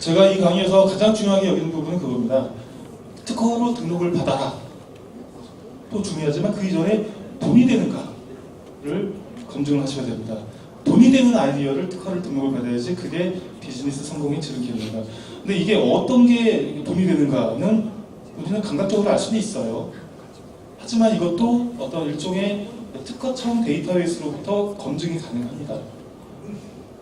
제가 이 강의에서 가장 중요하게 여기는 부분은 그겁니다. 특허로 등록을 받아라. 또 중요하지만 그 이전에 돈이 되는가를 검증을 하셔야 됩니다. 돈이 되는 아이디어를 특허를 등록을 받아야지 그게 비즈니스 성공의 지름길입니다. 근데 이게 어떤 게 돈이 되는가는 우리는 감각적으로 알 수는 있어요. 하지만 이것도 어떤 일종의 특허청 데이터베이스로부터 검증이 가능합니다.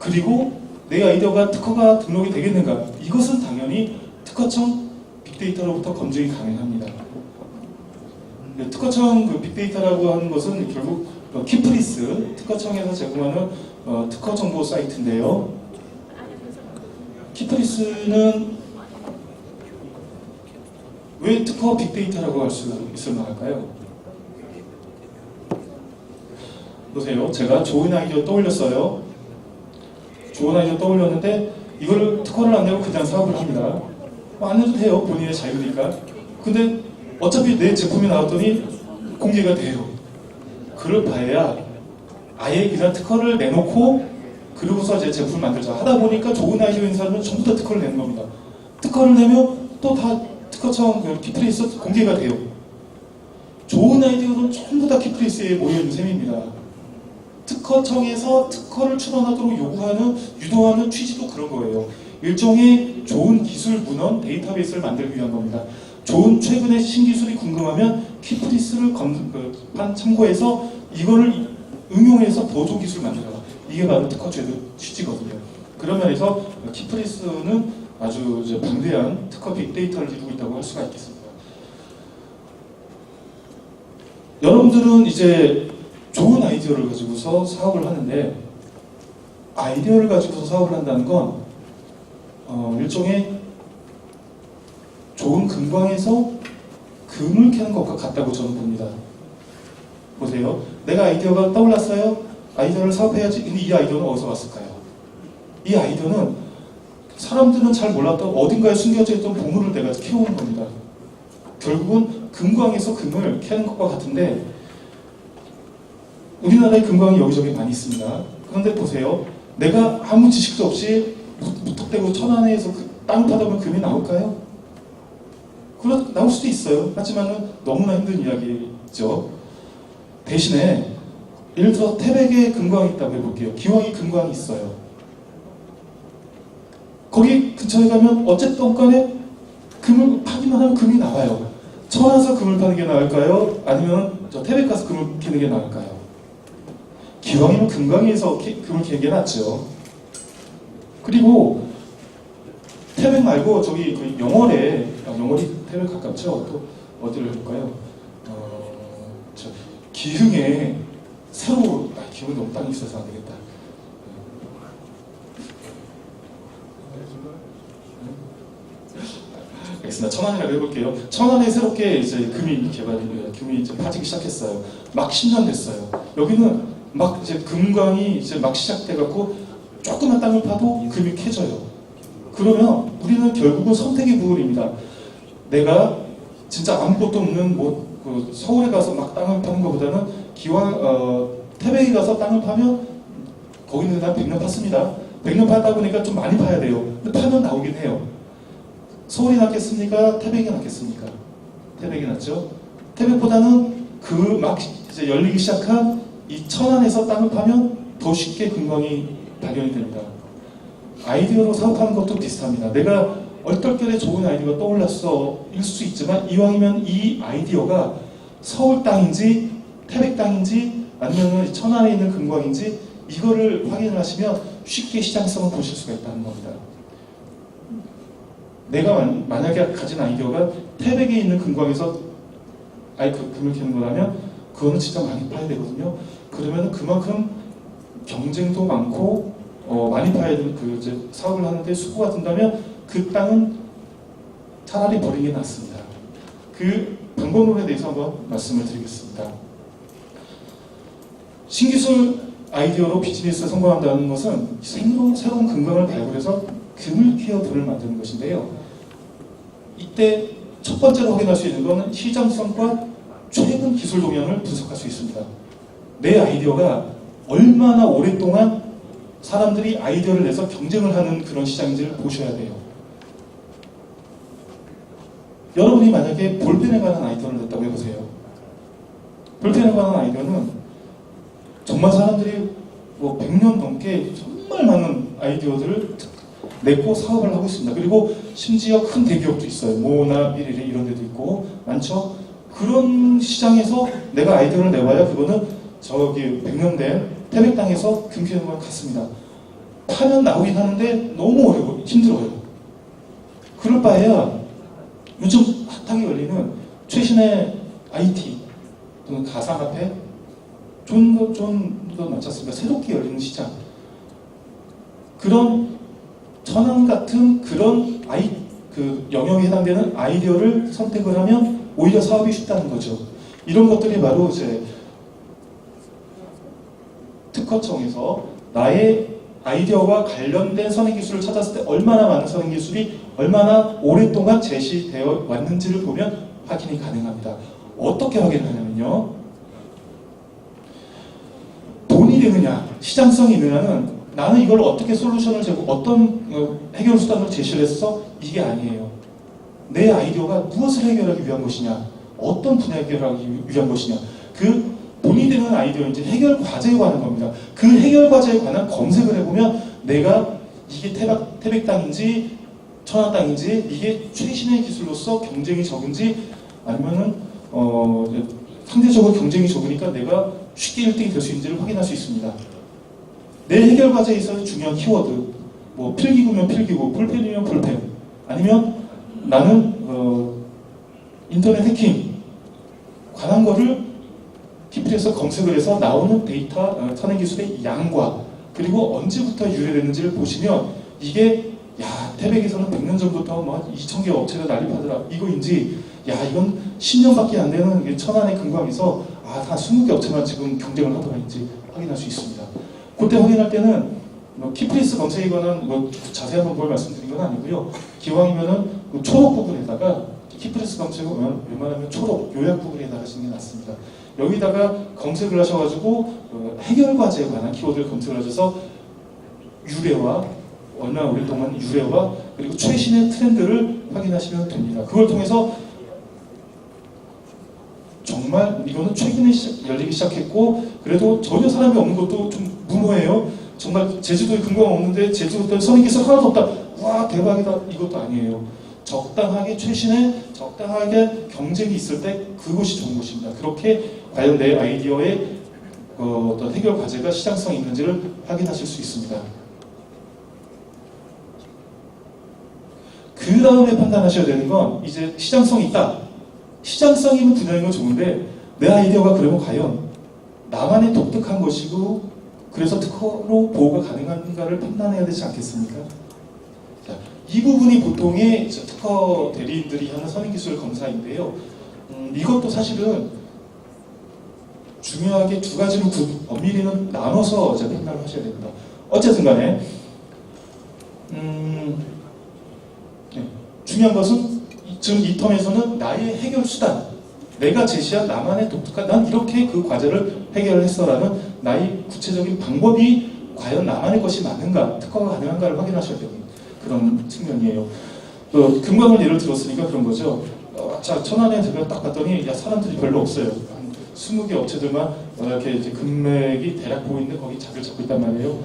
그리고 내 아이디어가 특허가 등록이 되겠는가? 이것은 당연히 특허청 빅데이터로부터 검증이 가능합니다. 특허청 그 빅데이터라고 하는 것은 결국 키프리스, 특허청에서 제공하는 특허 정보 사이트인데요. 키프리스는 왜 특허 빅데이터라고 할 수 있을 만할까요? 보세요. 제가 좋은 아이디어 떠올렸어요. 좋은 아이디어 떠올렸는데 이거를 특허를 안 내고 그냥 사업을 합니다. 안 해도 돼요. 본인의 자유니까. 근데 어차피 내 제품이 나왔더니 공개가 돼요. 그럴 바에야 아예 그냥 특허를 내놓고 그러고서 제 제품을 만들자 하다 보니까 좋은 아이디어인 사람은 전부 다 특허를 내는 겁니다. 특허를 내면 또 다 특허청 키프리스 공개가 돼요. 좋은 아이디어는 전부 다 키프리스에 모여있는 셈입니다. 특허청에서 특허를 출원하도록 요구하는, 유도하는 취지도 그런 거예요. 일종의 좋은 기술 문헌, 데이터베이스를 만들기 위한 겁니다. 좋은 최근의 신기술이 궁금하면 키프리스를 참고해서 이거를 응용해서 더 좋은 기술을 만들어라. 이게 바로 특허제도 취지거든요. 그런 면에서 키프리스는 아주 이제 방대한 특허 빅데이터를 이루고 있다고 할 수가 있겠습니다. 여러분들은 이제 좋은 아이디어를 가지고서 사업을 하는데, 아이디어를 가지고서 사업을 한다는 건 일종의 좋은 금광에서 금을 캐는 것과 같다고 저는 봅니다. 보세요. 내가 아이디어가 떠올랐어요. 아이디어를 사업해야지. 근데 이 아이디어는 어디서 왔을까요? 이 아이디어는 사람들은 잘 몰랐던 어딘가에 숨겨져 있던 보물을 내가 캐오는 겁니다. 결국은 금광에서 금을 캐는 것과 같은데, 우리나라에 금광이 여기저기 많이 있습니다. 그런데 보세요. 내가 아무 지식도 없이 무턱대고 천안에서 땅을 파다 보면 금이 나올까요? 나올 수도 있어요. 하지만 너무나 힘든 이야기죠. 대신에 예를 들어 태백에 금광이 있다고 해볼게요. 기왕이 금광이 있어요. 거기 근처에 가면 어쨌든 간에 금을 파기만 하면 금이 나와요. 천안에서 금을 파는 게 나을까요? 아니면 저 태백 가서 금을 캐는 게 나을까요? 기왕이면 금광에서 금을 캐는 게 낫죠. 그리고 태백 말고 저기 그 영월에, 영월이 태백 가깝죠? 또 어디를 해볼까요? 기흥에 새로, 기흥에 너무 땅이 있어서 안 되겠다. 알겠습니다. 천안이라고 해볼게요. 천안에 새롭게 이제 금이 이제 파지기 시작했어요. 막 10년 됐어요. 여기는 막 이제 금광이 이제 막 시작돼갖고 조그만 땅을 파도 금이 캐져요. 그러면 우리는 결국은 선택의 부분입니다. 내가 진짜 아무것도 없는 그 서울에 가서 막 땅을 파는 것보다는 기왕 태백에 가서 땅을 파면 거기는 한 100년 팠습니다. 100년 파다 보니까 좀 많이 파야 돼요. 근데 파면 나오긴 해요. 서울이 낫겠습니까? 태백이 낫겠습니까? 태백이 낫죠. 태백보다는 그 막 이제 열리기 시작한 이 천안에서 땅을 파면 더 쉽게 금광이 발견이 됩니다. 아이디어로 사업하는 것도 비슷합니다. 내가 얼떨결에 좋은 아이디어가 떠올랐어 일 수 있지만, 이왕이면 이 아이디어가 서울 땅인지 태백 땅인지 아니면 천안에 있는 금광인지 이거를 확인을 하시면 쉽게 시장성을 보실 수가 있다는 겁니다. 내가 만약에 가진 아이디어가 태백에 있는 금광에서 금을 캐는 거라면 그거는 진짜 많이 파야 되거든요. 그러면 그만큼 경쟁도 많고 많이 파야 되는 그 이제 사업을 하는데 수고가 든다면 그 땅은 차라리 버리는 게 낫습니다. 그 방법론에 대해서 한번 말씀을 드리겠습니다. 신기술 아이디어로 비즈니스에 성공한다는 것은 새로운 금광을 발굴해서 금을 캐어 돈을 만드는 것인데요. 이때 첫 번째로 확인할 수 있는 것은 시장성과 최근 기술 동향을 분석할 수 있습니다. 내 아이디어가 얼마나 오랫동안 사람들이 아이디어를 내서 경쟁을 하는 그런 시장인지를 보셔야 돼요. 여러분이 만약에 볼펜에 관한 아이디어를 냈다고 해보세요. 볼펜에 관한 아이디어는 정말 사람들이 뭐 100년 넘게 정말 많은 아이디어들을 냈고 사업을 하고 있습니다. 그리고 심지어 큰 대기업도 있어요. 모나 미리리 이런 데도 있고 많죠. 그런 시장에서 내가 아이디어를 내봐야 그거는 저기 100년 된 태백당에서 금캐는 거랑 같습니다. 파면 나오긴 하는데 너무 어려워, 힘들어요. 그럴 바에야 요즘 핫하게 열리는 최신의 IT 또는 가상화폐 좀 더 낫지 않습니까? 새롭게 열리는 시장, 그런 천안 같은 그런 그 영역에 해당되는 아이디어를 선택을 하면 오히려 사업이 쉽다는 거죠. 이런 것들이 바로 이제 특허청에서 나의 아이디어와 관련된 선행기술을 찾았을 때 얼마나 많은 선행기술이 얼마나 오랫동안 제시되어 왔는지를 보면 확인이 가능합니다. 어떻게 확인하냐면요. 돈이 되느냐, 시장성이 있느냐는 나는 이걸 어떻게 솔루션을 제고 어떤 해결 수단을 제시를 했어? 이게 아니에요. 내 아이디어가 무엇을 해결하기 위한 것이냐, 어떤 분야 해결하기 위한 것이냐, 그 돈이 되는 아이디어인지 해결 과제에 관한 겁니다. 그 해결 과제에 관한 검색을 해보면 내가 이게 태백당인지 천안당인지 이게 최신의 기술로서 경쟁이 적은지 아니면은 상대적으로 경쟁이 적으니까 내가 쉽게 1등이 될 수 있는지를 확인할 수 있습니다. 내 해결 과제에 있어서 중요한 키워드, 뭐 필기구면 필기구, 볼펜이면 볼펜, 아니면 나는 인터넷 해킹 관한 거를 키플에서 검색을 해서 나오는 데이터 선행기술의 양과 그리고 언제부터 유래됐는지를 보시면 이게 야 태백에서는 100년 전부터 막 2,000개 업체가 난립하더라 이거인지, 야 이건 10년밖에 안 되는 천안의 금광에서 다 20개 업체만 지금 경쟁을 하더라 인지 확인할 수 있습니다. 그때 확인할 때는 키프레스 검색에 관한 자세한 방법을 말씀드린 건 아니고요. 기왕이면은 초록 부분에다가 키프레스 검색을 웬만하면 초록 요약 부분에다가 하시는 게 낫습니다. 여기다가 검색을 하셔가지고 해결 과제에 관한 키워드를 검색을 하셔서 유래와 얼마나 오랫동안 유래와 그리고 최신의 트렌드를 확인하시면 됩니다. 그걸 통해서 정말 이거는 최근에 열리기 시작했고 그래도 전혀 사람이 없는 것도 좀 무모해요. 정말 제주도에 금광 없는데 제주도에 선행기술 하나도 없다. 와 대박이다. 이것도 아니에요. 적당하게 최신의 적당하게 경쟁이 있을 때 그것이 좋은 것입니다. 그렇게 과연 내 아이디어의 어떤 해결 과제가 시장성이 있는지를 확인하실 수 있습니다. 그 다음에 판단하셔야 되는 건 이제 시장성이 있다. 시장성이 있는 분야인 건 좋은데 내 아이디어가 그러면 과연 나만의 독특한 것이고 그래서 특허로 보호가 가능한가를 판단해야 되지 않겠습니까? 자, 이 부분이 보통의 특허 대리인들이 하는 선행기술 검사인데요. 이것도 사실은 중요하게 두 가지로 엄밀히는 나눠서 판단을 하셔야 됩니다. 어쨌든 간에 중요한 것은 지금 이 텀에서는 나의 해결 수단, 내가 제시한 나만의 독특한 난 이렇게 그 과제를 해결을 했어라는 나의 구체적인 방법이 과연 나만의 것이 맞는가, 특허가 가능한가를 확인하셔야 되는 그런 측면이에요. 금광을 예를 들었으니까 그런 거죠. 자, 천안에 제가 딱 봤더니 야 사람들이 별로 없어요. 한 20개 업체들만 이렇게 이제 금맥이 대략 보이는데 거기 자리를 잡고 있단 말이에요.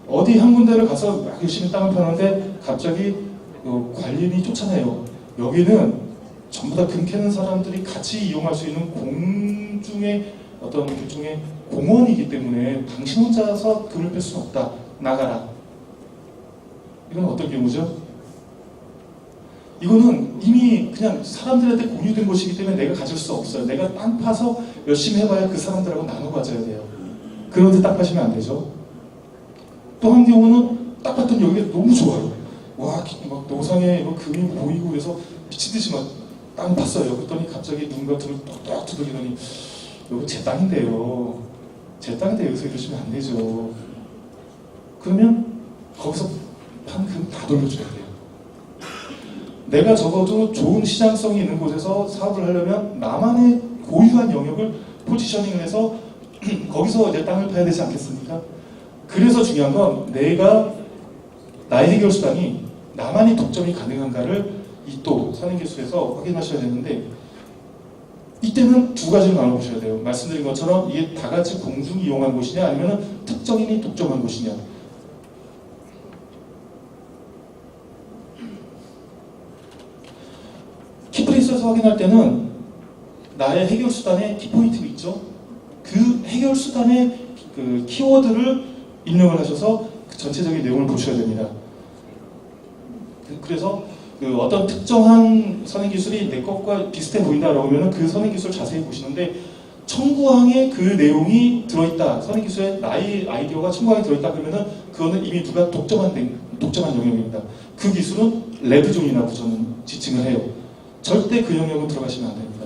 어디 한 군데를 가서 막 열심히 땅을 파는데 갑자기 관리인이 쫓아내요. 여기는 전부 다 금 캐는 사람들이 같이 이용할 수 있는 공중의 어떤 일종의 공원이기 때문에 당신 혼자서 금을 뺄 수는 없다. 나가라. 이건 어떤 경우죠? 이거는 이미 그냥 사람들한테 공유된 것이기 때문에 내가 가질 수 없어요. 내가 땅 파서 열심히 해봐야 그 사람들하고 나눠 가져야 돼요. 그런데 딱 파시면 안 되죠. 또 한 경우는 딱 봤더니 여기가 너무 좋아요. 와, 막 노상에 금이 보이고 그래서 미친듯이 막 땅 팠어요. 그랬더니 갑자기 누군가 등을 똑똑 두들기더니 여기 제 땅인데요. 제 땅인데 여기서 이러시면 안 되죠. 그러면 거기서 판 금 다 돌려줘야 돼요. 내가 적어도 좋은 시장성이 있는 곳에서 사업을 하려면 나만의 고유한 영역을 포지셔닝을 해서 거기서 이제 땅을 파야 되지 않겠습니까? 그래서 중요한 건 내가 나의 해결 수단이 나만의 독점이 가능한가를 이 또 선행기술에서 확인하셔야 되는데, 이때는 두 가지로 나눠보셔야 돼요. 말씀드린 것처럼 이게 다 같이 공중이 이용한 곳이냐, 아니면 특정인이 독점한 곳이냐. 키프리스에서 확인할 때는 나의 해결 수단에 키포인트가 있죠. 그 해결 수단의 그 키워드를 입력을 하셔서 그 전체적인 내용을 보셔야 됩니다. 그래서 그 어떤 특정한 선행기술이 내 것과 비슷해 보인다라고 하면 그 선행기술 자세히 보시는데, 청구항에 그 내용이 들어있다, 선행기술에 나의 아이디어가 청구항에 들어있다 그러면은 그거는 이미 누가 독점한 영역입니다. 그 기술은 레드존이라고 저는 지칭을 해요. 절대 그 영역은 들어가시면 안 됩니다.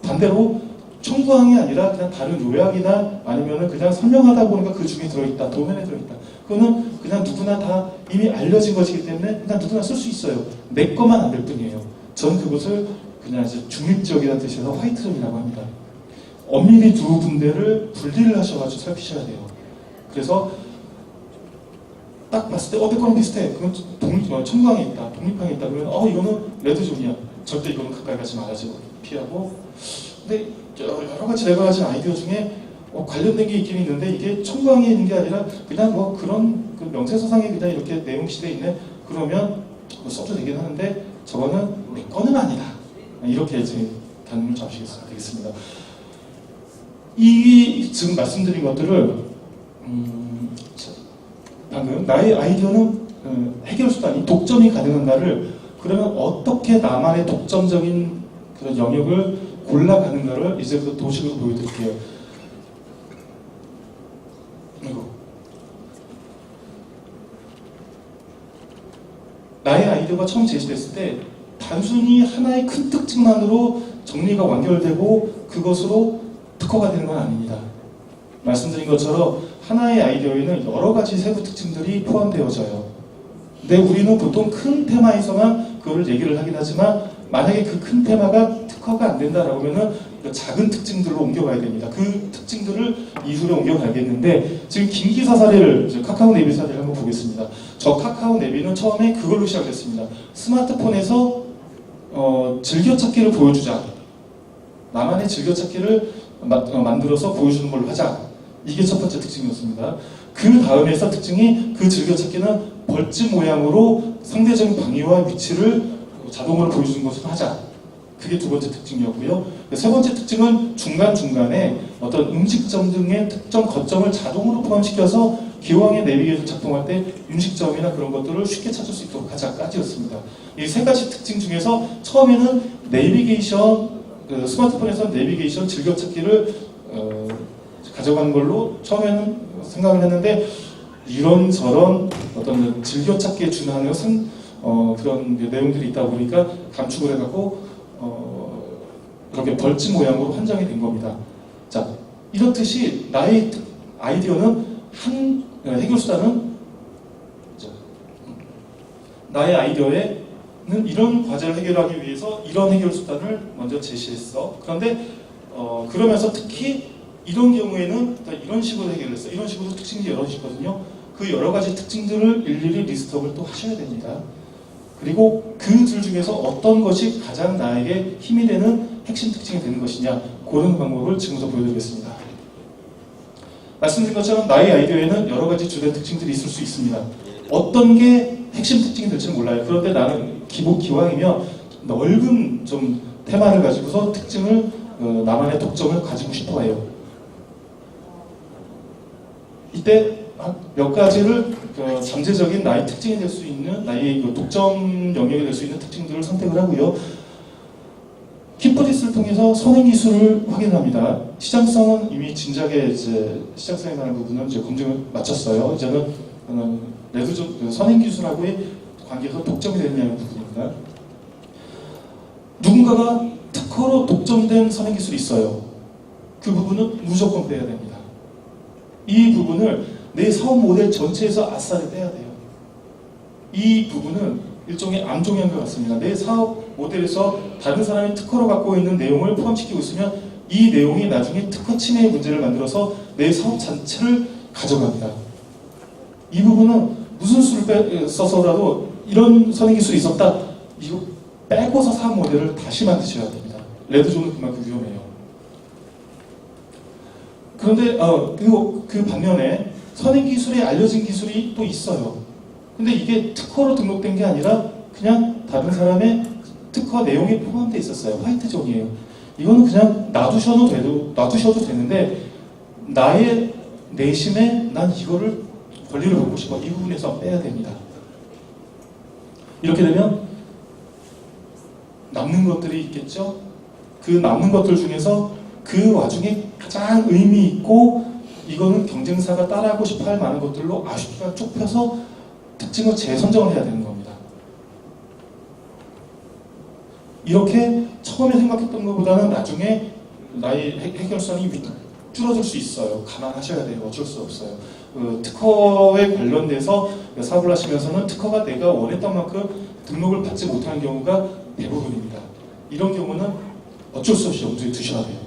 반대로 청구항이 아니라 그냥 다른 요약이나 아니면은 그냥 설명하다 보니까 그 중에 들어있다, 도면에 들어있다, 그거는 그냥 누구나 다 이미 알려진 것이기 때문에 그냥 누구나 쓸 수 있어요. 내 것만 안 될 뿐이에요. 저는 그것을 그냥 이제 중립적이라는 뜻에서 화이트존이라고 합니다. 엄밀히 두 군데를 분리를 하셔가지고 살피셔야 돼요. 그래서 딱 봤을 때 내 거랑 비슷해. 그건 청구항에 있다, 독립항에 있다 그러면 이거는 레드존이야. 절대 이거는 가까이 가지 말아야지, 피하고. 근데 여러 가지 내가 가진 아이디어 중에 관련된 게 있긴 있는데, 이게 청구항에 있는 게 아니라 그냥 뭐 그런 그 명세서상에 그냥 이렇게 내용 시대에 있네, 그러면 써도 되긴 하는데 저거는 내 거는 아니다, 이렇게 이제 단문을 잡으시겠습니다. 이 지금 말씀드린 것들을 방금 나의 아이디어는 해결 수단이 독점이 가능한가를, 그러면 어떻게 나만의 독점적인 그런 영역을 골라가는가를 이제부터 도식으로 보여드릴게요. 나의 아이디어가 처음 제시됐을 때 단순히 하나의 큰 특징만으로 정리가 완결되고 그것으로 특허가 되는 건 아닙니다. 말씀드린 것처럼 하나의 아이디어에는 여러 가지 세부 특징들이 포함되어져요. 근데 우리는 보통 큰 테마에서만 그걸 얘기를 하긴 하지만, 만약에 그 큰 테마가 특허가 안 된다라고 하면은 작은 특징들로 옮겨가야 됩니다. 그 특징들을 이후에 옮겨가겠는데, 지금 김기사 사례를, 카카오 네비 사례를 한번 보겠습니다. 저 카카오 네비는 처음에 그걸로 시작했습니다. 스마트폰에서 즐겨찾기를 보여주자. 나만의 즐겨찾기를 만들어서 보여주는 걸로 하자. 이게 첫 번째 특징이었습니다. 그 다음에서 특징이, 그 즐겨찾기는 벌집 모양으로 상대적인 방위와 위치를 자동으로 보여주는 것으로 하자. 그게 두 번째 특징이었고요. 세 번째 특징은 중간중간에 어떤 음식점 등의 특정 거점을 자동으로 포함시켜서 기왕에 내비게이션 작동할 때 음식점이나 그런 것들을 쉽게 찾을 수 있도록 하자까지였습니다. 이 세 가지 특징 중에서 처음에는 내비게이션, 스마트폰에서 내비게이션 즐겨찾기를 가져가는 걸로 처음에는 생각을 했는데, 이런저런 어떤 즐겨찾기에 준하는 그런 내용들이 있다 보니까 감축을 해갖고 그렇게 벌집 모양으로 한정이 된 겁니다. 자, 이렇듯이 나의 아이디어는 해결수단은, 나의 아이디어에는 이런 과제를 해결하기 위해서 이런 해결수단을 먼저 제시했어. 그런데 그러면서 특히 이런 경우에는 이런 식으로 해결했어. 이런 식으로 특징이 여러 가지거든요. 그 여러 가지 특징들을 일일이 리스트업을 또 하셔야 됩니다. 그리고 그 둘 중에서 어떤 것이 가장 나에게 힘이 되는 핵심 특징이 되는 것이냐, 그런 방법을 지금부터 보여드리겠습니다. 말씀드린 것처럼 나의 아이디어에는 여러 가지 주된 특징들이 있을 수 있습니다. 어떤 게 핵심 특징이 될지는 몰라요. 그런데 나는 기왕이면 넓은 좀 테마를 가지고서 특징을, 나만의 독점을 가지고 싶어 해요. 이때 몇 가지를 잠재적인 나의 특징이 될 수 있는, 나의 독점 영역이 될 수 있는 특징들을 선택을 하고요. 키프리스를 통해서 선행기술을 확인합니다. 시장성은 이미 진작에 이제 시장성에 관한 부분은 이제 검증을 마쳤어요. 이제는 레드존 선행기술하고의 관계에서 독점이 되느냐는 부분입니다. 누군가가 특허로 독점된 선행기술이 있어요. 그 부분은 무조건 빼야 됩니다. 이 부분을 내 사업 모델 전체에서 아싸를 빼야 돼요. 이 부분은 일종의 암종인 것 같습니다. 내 사업 모델에서 다른 사람이 특허로 갖고 있는 내용을 포함시키고 있으면 이 내용이 나중에 특허 침해의 문제를 만들어서 내 사업 자체를 가져갑니다. 이 부분은 무슨 수를 써서라도 이런 선행기술이 있었다, 이거 빼고서 산 모델을 다시 만드셔야 됩니다. 레드존은 그만큼 위험해요. 그런데 그 반면에 선행 기술에 알려진 기술이 또 있어요. 근데 이게 특허로 등록된 게 아니라 그냥 다른 사람의 특허 내용이 포함되어 있었어요. 화이트존이에요. 이거는 그냥 놔두셔도 되는데 나의 내심에 난 이거를 권리를 갖고 싶어. 이 부분에서 빼야 됩니다. 이렇게 되면 남는 것들이 있겠죠? 그 남는 것들 중에서 그 와중에 가장 의미 있고 이거는 경쟁사가 따라하고 싶어 할 만한 것들로 아쉽게 좁혀서 특징을 재선정을 해야 되는 겁니다. 이렇게 처음에 생각했던 것보다는 나중에 나의 해결성이 줄어들 수 있어요. 감안하셔야 돼요. 어쩔 수 없어요. 특허에 관련돼서 사업을 하시면서는 특허가 내가 원했던 만큼 등록을 받지 못하는 경우가 대부분입니다. 이런 경우는 어쩔 수 없이 염두에 두셔야 돼요.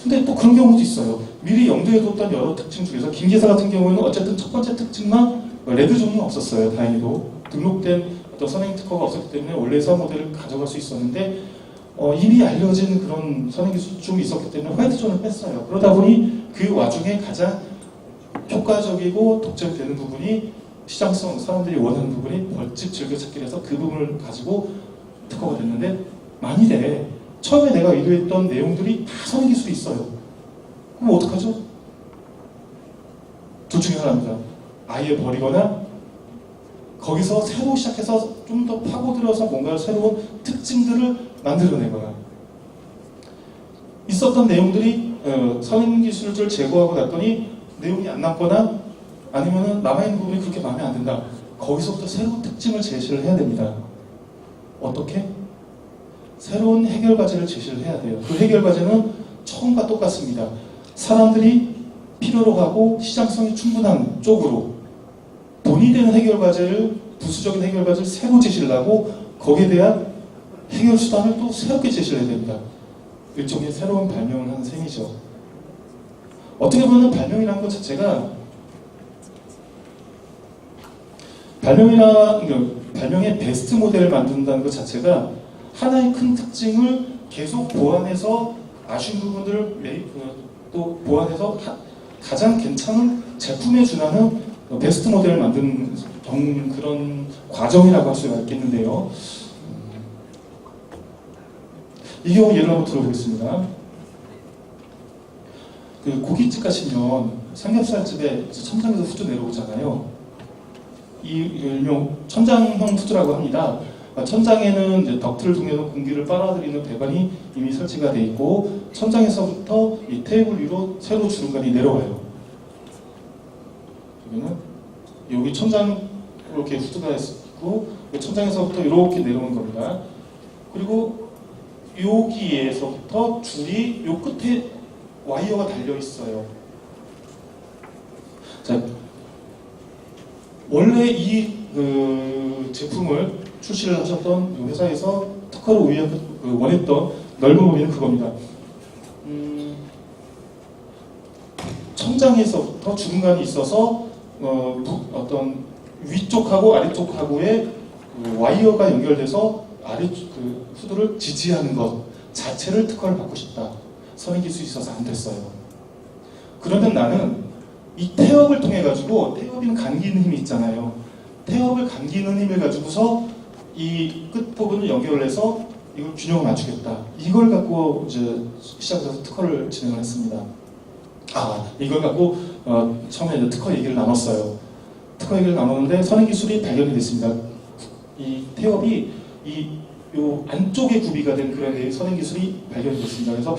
근데 또 그런 경우도 있어요. 미리 염두에 뒀던 여러 특징 중에서 김기사 같은 경우에는 어쨌든 첫 번째 특징만 레드존은 없었어요. 다행히도 등록된 어떤 선행 특허가 없었기 때문에 원래 사업 모델을 가져갈 수 있었는데 이미 알려진 그런 선행 기술이 좀 있었기 때문에 화이트존을 뺐어요. 그러다 보니 그 와중에 가장 효과적이고 독점되는 부분이 시장성, 사람들이 원하는 부분이 벌집 즐겨찾기를 해서 그 부분을 가지고 특허가 됐는데 만일에 처음에 내가 의도했던 내용들이 다 선행 기술이 있어요. 그럼 어떡하죠? 둘 중에 하나입니다. 아예 버리거나 거기서 새로 시작해서 좀 더 파고들어서 뭔가 새로운 특징들을 만들어내거나 있었던 내용들이 선행 기술을 제거하고 났더니 내용이 안 남거나 아니면은 남아있는 부분이 그렇게 마음에 안 든다. 거기서부터 새로운 특징을 제시를 해야 됩니다. 어떻게? 새로운 해결 과제를 제시를 해야 돼요. 그 해결 과제는 처음과 똑같습니다. 사람들이 필요로 하고 시장성이 충분한 쪽으로 돈이 되는 해결 과제를 부수적인 해결 과제를 새로 제시를 하고 거기에 대한 해결 수단을 또 새롭게 제시를 해야 됩니다. 일종의 새로운 발명을 하는 셈이죠. 어떻게 보면 발명이라는 것 자체가 발명의 베스트 모델을 만든다는 것 자체가 하나의 큰 특징을 계속 보완해서 아쉬운 부분들을 또 보완해서 가장 괜찮은 제품에 준하는 베스트 모델을 만드는 그런 과정이라고 할 수가 있겠는데요. 이 경우 예를 한번 들어보겠습니다. 그 고깃집 가시면 삼겹살집에 천장에서 후드 내려오잖아요. 이 일명 천장형 후드라고 합니다. 천장에는 이제 덕트를 통해서 공기를 빨아들이는 배관이 이미 설치가 되어 있고 천장에서부터 이 테이블 위로 세로 주름관이 내려와요. 그러면 여기 천장 이렇게 후드가 있고 천장에서부터 이렇게 내려오는 겁니다. 그리고 여기에서부터 줄이 요 끝에 와이어가 달려 있어요. 자, 원래 이 제품을 출시를 하셨던 회사에서 특허를 원했던 넓은 범위는 그겁니다. 천장에서부터 주름관이 있어서 어떤 위쪽하고 아래쪽하고의 와이어가 연결돼서 아래 후드를 지지하는 것 자체를 특허를 받고 싶다. 선행 기술이 있어서 안 됐어요. 그러면 나는 이 태엽을 통해 가지고 태엽이는 감기는 힘이 있잖아요. 태엽을 감기는 힘을 가지고서 이 끝 부분을 연결을 해서 이걸 균형을 맞추겠다. 이걸 갖고 이제 시작해서 특허를 진행을 했습니다. 이걸 갖고 처음에 이제 특허 얘기를 나눴어요. 특허 얘기를 나눴는데 선행 기술이 발견이 됐습니다. 이 태엽이 요 안쪽에 구비가 된 그런 선행 기술이 발견이 됐습니다. 그래서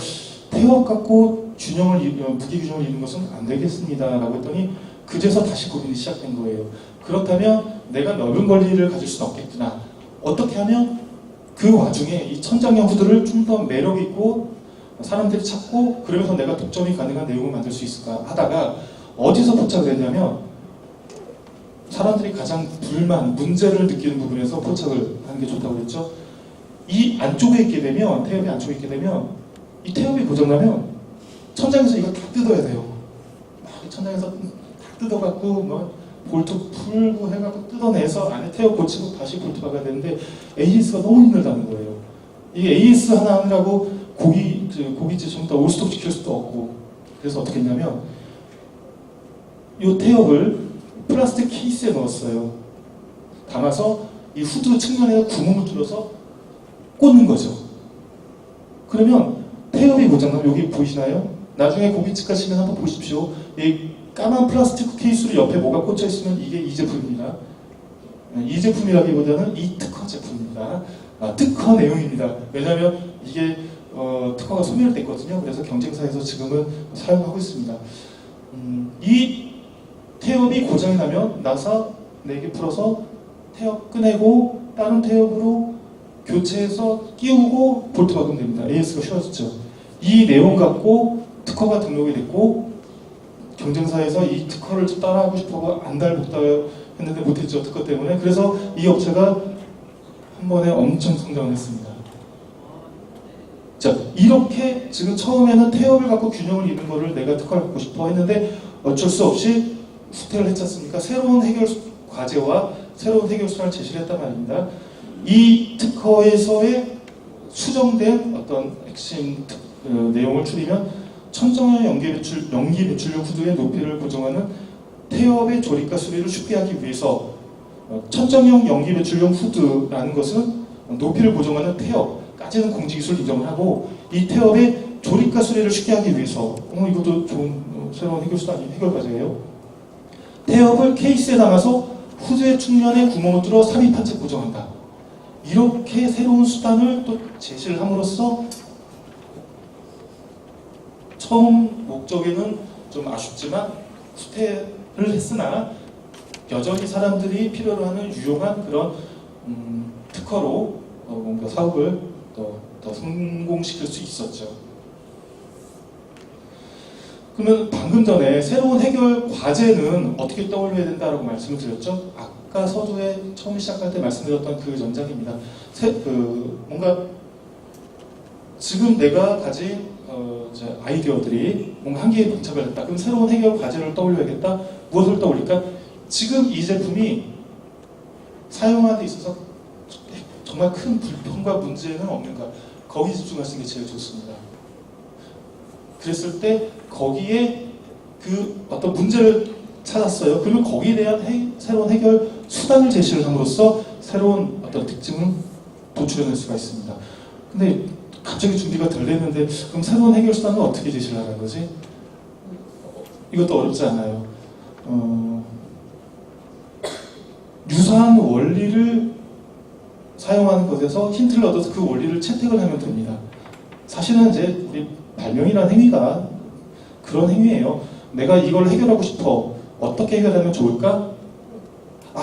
태엽 갖고 무게 균형을 이루는 것은 안 되겠습니다라고 했더니 그제서 다시 고민이 시작된 거예요. 그렇다면 내가 넓은 권리를 가질 수는 없겠구나. 어떻게 하면 그 와중에 이 천장형 후드를 좀 더 매력 있고 사람들이 찾고 그러면서 내가 독점이 가능한 내용을 만들 수 있을까 하다가 어디서 포착을 했냐면 사람들이 가장 문제를 느끼는 부분에서 포착을 하는 게 좋다고 그랬죠. 이 안쪽에 있게 되면 태엽이 안쪽에 있게 되면 이 태엽이 고장나면 천장에서 이걸 다 뜯어야 돼요. 막 천장에서 다 뜯어갖고 볼트 풀고 해갖고 뜯어내서 안에 태워 고치고 다시 볼트 박아야 되는데 AS가 너무 힘들다는 거예요. 이게 AS 하나 하느라고 고깃집 전부 다 올스톱 시킬 수도 없고, 그래서 어떻게 했냐면 이 태엽을 플라스틱 케이스에 넣었어요. 담아서 이 후드 측면에 구멍을 뚫어서 꽂는 거죠. 그러면 태엽이 고장나면, 여기 보이시나요? 나중에 고깃집 가시면 한번 보십시오. 이 까만 플라스틱 케이스로 옆에 뭐가 꽂혀 있으면 이게 이 제품입니다. 이 제품이라기보다는 이 특허 제품입니다. 특허 내용입니다. 왜냐하면 이게 특허가 소멸됐거든요. 그래서 경쟁사에서 지금은 사용하고 있습니다. 이 태엽이 고장이 나면 나사 4개 풀어서 태엽 꺼내고 다른 태엽으로 교체해서 끼우고 볼트 박으면 됩니다. AS가 쉬워졌죠. 이 내용 갖고 특허가 등록이 됐고, 경쟁사에서 이 특허를 좀 따라하고 싶어서 안달복달 했는데 못했죠, 특허 때문에. 그래서 이 업체가 한 번에 엄청 성장을 했습니다. 자, 이렇게 지금 처음에는 태엽을 갖고 균형을 이루는 거를 내가 특허를 갖고 싶어 했는데 어쩔 수 없이 후퇴를 했지 않습니까? 새로운 해결 과제와 새로운 해결 수단을 제시를 했단 말입니다. 이 특허에서의 수정된 어떤 핵심 내용을 추리면 천정형 연기 배출용 후드의 높이를 고정하는 태엽의 조립과 수리를 쉽게 하기 위해서, 천정형 연기 배출용 후드라는 것은 높이를 고정하는 태엽까지는 공지기술 인정을 하고, 이 태엽의 조립과 수리를 쉽게 하기 위해서, 이것도 좋은 새로운 해결 수단이 해결 과제예요. 태엽을 케이스에 담아서 후드의 측면에 구멍을 뚫어 삽입한 채 고정한다. 이렇게 새로운 수단을 또 제시를 함으로써 처음 목적에는 좀 아쉽지만 후퇴를 했으나 여전히 사람들이 필요로 하는 유용한 그런 특허로 뭔가 사업을 더 성공시킬 수 있었죠. 그러면 방금 전에 새로운 해결 과제는 어떻게 떠올려야 된다라고 말씀을 드렸죠. 아까 서두에 처음 시작할 때 말씀드렸던 그 전장입니다. 뭔가 지금 내가 가진 아이디어들이 뭔가 한계에 봉착을 했다. 그럼 새로운 해결 과제를 떠올려야겠다. 무엇을 떠올릴까? 지금 이 제품이 사용하는 데 있어서 정말 큰 불편과 문제는 없는가? 거기에 집중하시는 게 제일 좋습니다. 그랬을 때 거기에 그 어떤 문제를 찾았어요. 그러면 거기에 대한 새로운 해결 수단을 제시를 함으로써 새로운 어떤 특징을 도출해낼 수가 있습니다. 근데 갑자기 준비가 덜 됐는데 그럼 새로운 해결 수단은 어떻게 제시를 하는 거지? 이것도 어렵지 않아요. 유사한 원리를 사용하는 것에서 힌트를 얻어서 그 원리를 채택을 하면 됩니다. 사실은 이제 우리 발명이라는 행위가 그런 행위예요. 내가 이걸 해결하고 싶어. 어떻게 해결하면 좋을까?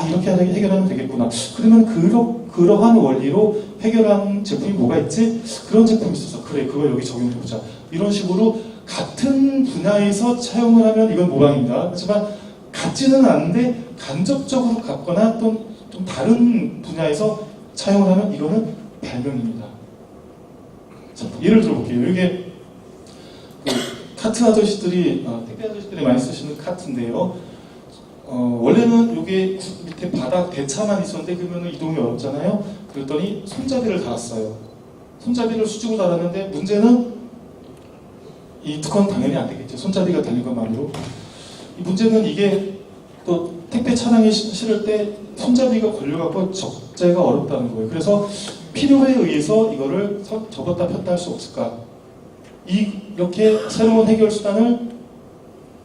이렇게 해결하면 되겠구나. 그러면 그러한 원리로 해결한 제품이 뭐가 있지? 그런 제품이 있어서 그래, 그걸 여기 적용해보자. 이런 식으로 같은 분야에서 사용을 하면 이건 모방입니다. 하지만 같지는 않은데 간접적으로 같거나 또 좀 다른 분야에서 사용을 하면 이거는 발명입니다. 자, 예를 들어볼게요. 이게 카트 아저씨들이, 택배 아저씨들이 많이 쓰시는 카트인데요. 원래는 이게 밑에 바닥 대차만 있었는데 그러면 이동이 어렵잖아요. 그랬더니 손잡이를 달았어요. 손잡이를 수직으로 달았는데 문제는 이 특허는 당연히 안 되겠죠. 손잡이가 달린 것만으로. 이 문제는 이게 또 택배 차량에 실을 때 손잡이가 걸려갖고 적재가 어렵다는 거예요. 그래서 필요에 의해서 이거를 접었다 폈다 할 수 없을까? 이렇게 새로운 해결 수단을,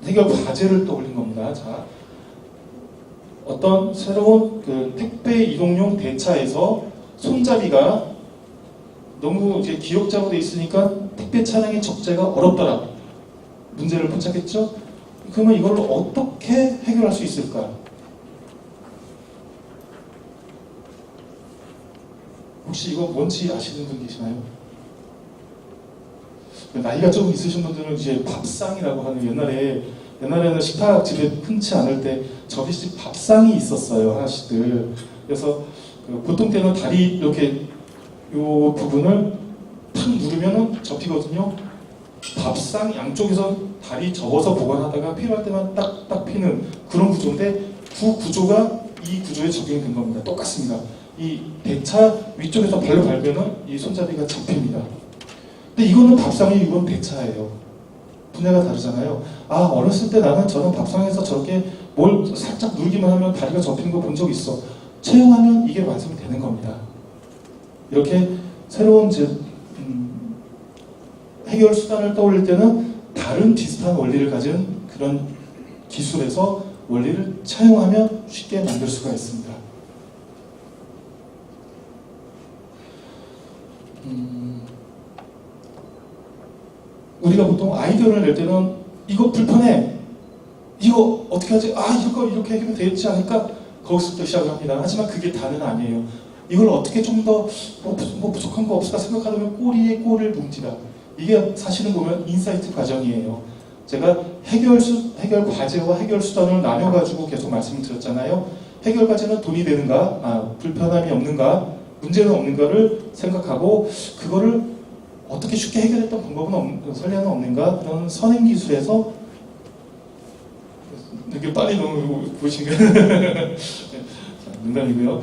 해결 과제를 떠올린 겁니다. 자, 어떤 새로운 그 택배 이동용 대차에서 손잡이가 너무 이제 기역자로 돼 있으니까 택배 차량의 적재가 어렵더라. 문제를 포착했죠? 그러면 이걸 어떻게 해결할 수 있을까? 혹시 이거 뭔지 아시는 분 계시나요? 나이가 좀 있으신 분들은 이제 밥상이라고 하는 옛날에는 식탁집에 흔치 않을 때 접이식 밥상이 있었어요, 하나씩들. 그래서 보통 때는 다리 이렇게 요 부분을 탁 누르면은 접히거든요. 밥상 양쪽에서 다리 접어서 보관하다가 필요할 때만 딱딱 피는 그런 구조인데 구 구조가 이 구조에 적용이 된 겁니다. 똑같습니다. 이 대차 위쪽에서 발로 밟으면 이 손잡이가 잡힙니다. 근데 이거는 밥상이, 이건 대차예요. 분야가 다르잖아요. 아, 어렸을 때 나는 저런 밥상에서 저렇게 뭘 살짝 누르기만 하면 다리가 접히는 거 본 적 있어. 채용하면 이게 완성이 되는 겁니다. 이렇게 새로운 해결 수단을 떠올릴 때는 다른 비슷한 원리를 가진 그런 기술에서 원리를 차용하면 쉽게 만들 수가 있습니다. 우리가 보통 아이디어를 낼 때는 이거 불편해, 이거 어떻게 하지? 아, 이거 이렇게 해결 되지 않을까? 거기서부터 시작을 합니다. 하지만 그게 다는 아니에요. 이걸 어떻게 좀 더 뭐 부족한 거 없을까 생각하다 보면 꼬리에 꼬리를 뭉치다. 이게 사실은 보면 인사이트 과정이에요. 제가 해결 과제와 해결 수단을 나눠가지고 계속 말씀을 드렸잖아요. 해결 과제는 돈이 되는가, 불편함이 없는가, 문제는 없는가를 생각하고 그거를 어떻게 쉽게 해결했던 방법은 선례는 없는가, 그런 선행 기술에서 이렇게 빨리 너무 보신 게 농담이고요.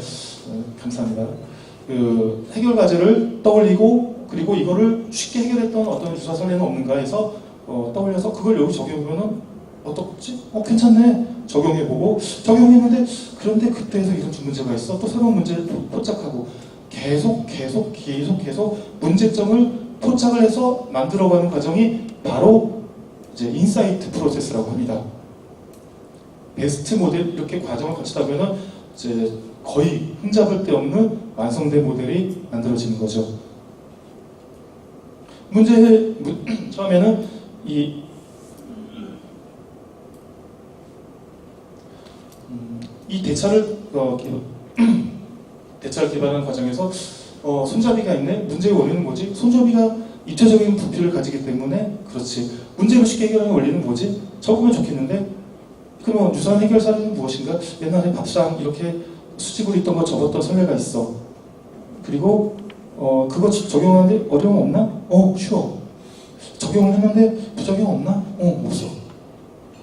감사합니다. 그 해결 과제를 떠올리고 그리고 이거를 쉽게 해결했던 어떤 유사 선례는 없는가 해서 떠올려서 그걸 여기 적용하면은 어떻지? 괜찮네. 적용해보고 적용했는데 그런데 그때에서 이런 문제가 있어. 또 새로운 문제를 포착하고 계속 문제점을 포착을 해서 만들어가는 과정이 바로 이제 인사이트 프로세스라고 합니다. 베스트 모델 이렇게 과정을 거치다 보면은 이제 거의 흠잡을 데 없는 완성된 모델이 만들어지는 거죠. 처음에는 이 대차를 개발하는 과정에서 손잡이가 있네. 문제의 원인은 뭐지? 손잡이가 입체적인 부피를 가지기 때문에 그렇지. 문제를 쉽게 해결하는 원리는 뭐지? 적으면 좋겠는데 그러면 유사한 해결 사례는 무엇인가? 옛날에 밥상 이렇게 수직으로 있던 거 접었던 선례가 있어. 그리고 그거 적용하는데 어려움 없나? 쉬워. 적용을 했는데 부작용 없나? 없어.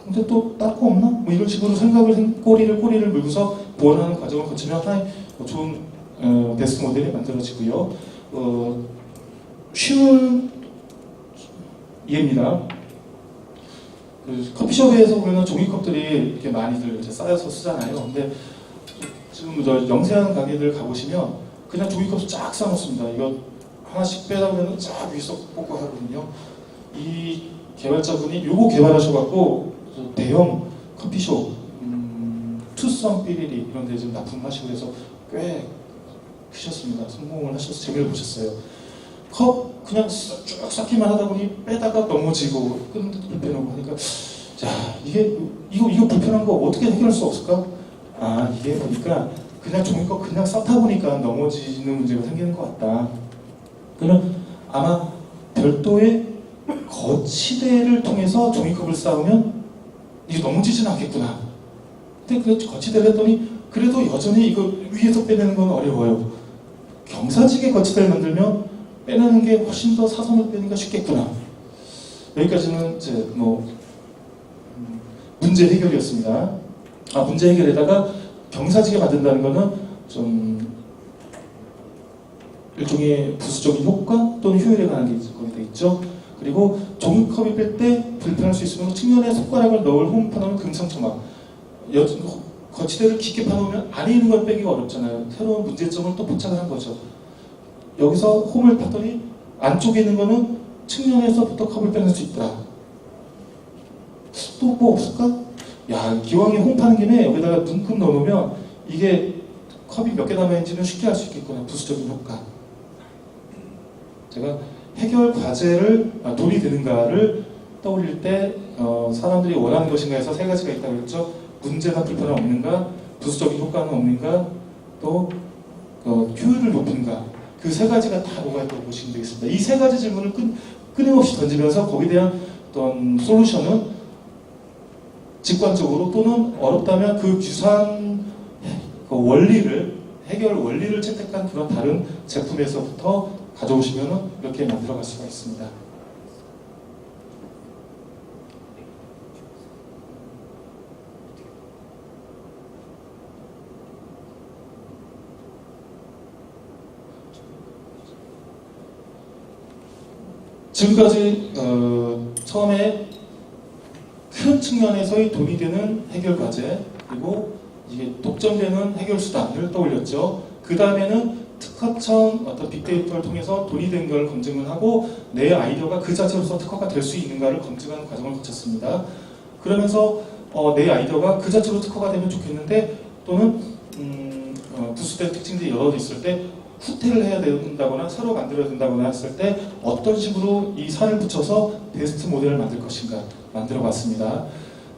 근데 또 다른 거 없나? 뭐 이런 식으로 꼬리를 물고서 보완하는 과정을 거치면 하나의 좋은 베스트 모델이 만들어지고요. 쉬운 예입니다. 그 커피숍에서 보면 종이컵들이 이렇게 많이들 이제 쌓여서 쓰잖아요. 근데 지금 영세한 가게들 가보시면 그냥 종이컵을 쫙 쌓아놓습니다. 이거 하나씩 빼다 보면 쫙 위에서 뽑고 하거든요. 이 개발자분이 요거 개발하셔갖고 대형 커피숍, 투썸 삐리리 이런 데 지금 납품하시고 해서 꽤 크셨습니다. 성공을 하셔서 재미를 보셨어요. 컵 그냥 쭉 쌓기만 하다 보니 빼다가 넘어지고 끊는 데도 불편하고 하니까 자 이거 불편한 거 어떻게 해결할 수 없을까? 이게 보니까 그냥 종이컵 그냥 쌓다 보니까 넘어지는 문제가 생기는 것 같다. 그러면 아마 별도의 거치대를 통해서 종이컵을 쌓으면 이게 넘어지지는 않겠구나. 근데 그 거치대를 했더니 그래도 여전히 이거 위에서 빼내는 건 어려워요. 경사지게 거치대를 만들면 빼내는 게 훨씬 더 사선을 빼니까 쉽겠구나. 여기까지는 이제 문제 해결이었습니다. 문제 해결에다가 경사지게 만든다는 거는 좀 일종의 부수적인 효과 또는 효율에 관한 게 거기 돼 있죠. 그리고 종이컵이 뺄 때 불편할 수 있으면 측면에 손가락을 넣을 홈 파놓으면 금상첨화. 거치대를 깊게 파놓으면 안에 있는 걸 빼기가 어렵잖아요. 새로운 문제점을 또 포착을 한 거죠. 여기서 홈을 파더니 안쪽에 있는 거는 측면에서부터 컵을 빼낼 수 있다. 또 뭐 없을까? 기왕에 홈 파는 김에 여기다가 눈금 넣어놓으면 이게 컵이 몇 개 남아있는지는 쉽게 알 수 있겠구나. 부수적인 효과. 제가 해결 과제를 돈이 되는가를 떠올릴 때 사람들이 원하는 것인가 해서 세 가지가 있다고 했죠. 문제나 불편은 없는가, 부수적인 효과는 없는가, 또 효율을 높인가. 그 세 가지가 다 뭐가 있다고 보시면 되겠습니다. 이 세 가지 질문을 끊임없이 던지면서 거기에 대한 어떤 솔루션은 직관적으로 또는 어렵다면 그 유사한 해결 원리를 채택한 그런 다른 제품에서부터 가져오시면 이렇게 만들어갈 수가 있습니다. 지금까지 처음에 큰 측면에서의 돈이 되는 해결 과제, 그리고 이게 독점되는 해결 수단을 떠올렸죠. 그 다음에는 특허청 어떤 빅데이터를 통해서 돈이 된 걸 검증을 하고 내 아이디어가 그 자체로서 특허가 될 수 있는가를 검증하는 과정을 거쳤습니다. 그러면서 내 아이디어가 그 자체로 특허가 되면 좋겠는데 또는 부수된 특징들이 여러 있을 때 후퇴를 해야 된다거나 새로 만들어야 된다거나 했을 때 어떤 식으로 이 산을 붙여서 베스트 모델을 만들 것인가 만들어 봤습니다.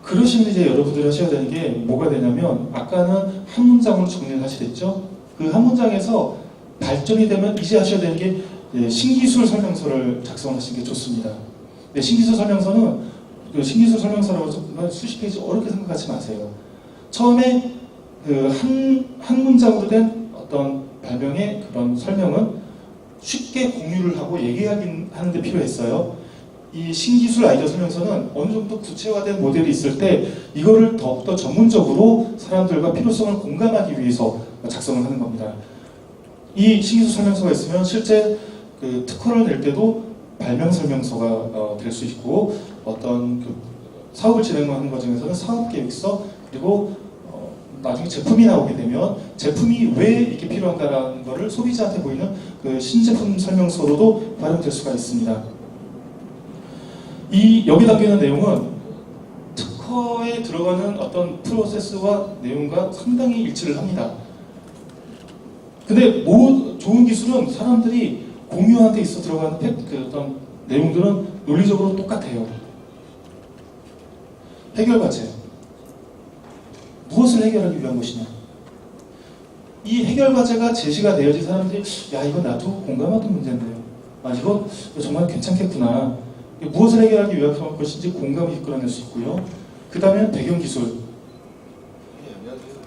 그러시면 이제 여러분들이 하셔야 되는 게 뭐가 되냐면 아까는 한 문장으로 정리를 하시랬죠. 그 한 문장에서 발전이 되면 이제 하셔야 되는 게 신기술 설명서를 작성하시는 게 좋습니다. 네, 신기술 설명서는 신기술 설명서라고 수십 페이지 어렵게 생각하지 마세요. 처음에 한 문장으로 된 어떤 발명의 그런 설명은 쉽게 공유를 하고 얘기하는 데 필요했어요. 이 신기술 아이디어 설명서는 어느 정도 구체화된 모델이 있을 때 이거를 더욱더 전문적으로 사람들과 필요성을 공감하기 위해서 작성을 하는 겁니다. 이 신기술 설명서가 있으면 실제 그 특허를 낼 때도 발명 설명서가 될 수 있고 어떤 그 사업을 진행하는 과정에서는 사업계획서 그리고 나중에 제품이 나오게 되면 제품이 왜 이렇게 필요한가라는 것을 소비자한테 보이는 그 신제품 설명서로도 활용될 수가 있습니다. 여기 담기는 내용은 특허에 들어가는 어떤 프로세스와 내용과 상당히 일치를 합니다. 근데 좋은 기술은 사람들이 공유하는 데 있어 들어가는 그 어떤 내용들은 논리적으로 똑같아요. 해결 과제. 무엇을 해결하기 위한 것이냐? 이 해결 과제가 제시가 되어야지 사람들이 야 이거 나도 공감하던 문제인데요. 이거 정말 괜찮겠구나. 무엇을 해결하기 위한 것인지 공감을 이끌어낼 수 있고요. 그 다음에 배경 기술.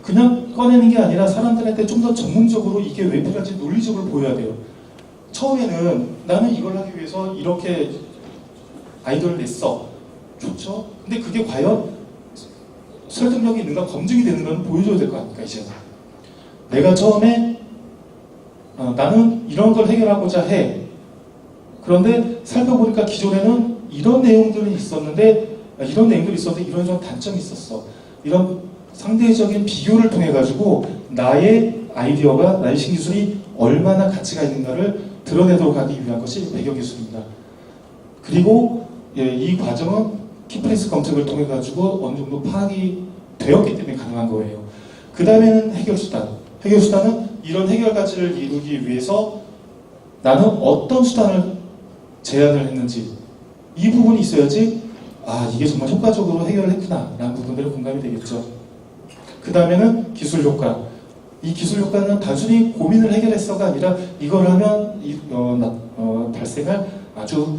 그냥 꺼내는 게 아니라 사람들한테 좀 더 전문적으로 이게 왜 필요한지 논리적으로 보여야 돼요. 처음에는 나는 이걸 하기 위해서 이렇게 아이디어를 냈어. 좋죠? 근데 그게 과연 설득력이 있는가 검증이 되는 건 보여줘야 될 거 아닙니까 이제. 내가 처음에 나는 이런 걸 해결하고자 해. 그런데 살펴보니까 기존에는 이런 내용들이 있었는데 이런 단점이 있었어. 이런 상대적인 비교를 통해 가지고 나의 아이디어가 나의 신기술이 얼마나 가치가 있는가를 드러내도록 하기 위한 것이 배경기술입니다. 그리고 이 과정은 키프레스 검증을 통해 가지고 어느 정도 파악이 되었기 때문에 가능한 거예요. 그 다음에는 해결수단. 해결수단은 이런 해결 가치를 이루기 위해서 나는 어떤 수단을 제안을 했는지 이 부분이 있어야지 이게 정말 효과적으로 해결을 했구나 라는 부분들이 공감이 되겠죠. 그 다음에는 기술 효과. 이 기술 효과는 단순히 고민을 해결했어가 아니라 이걸 하면 발생할 아주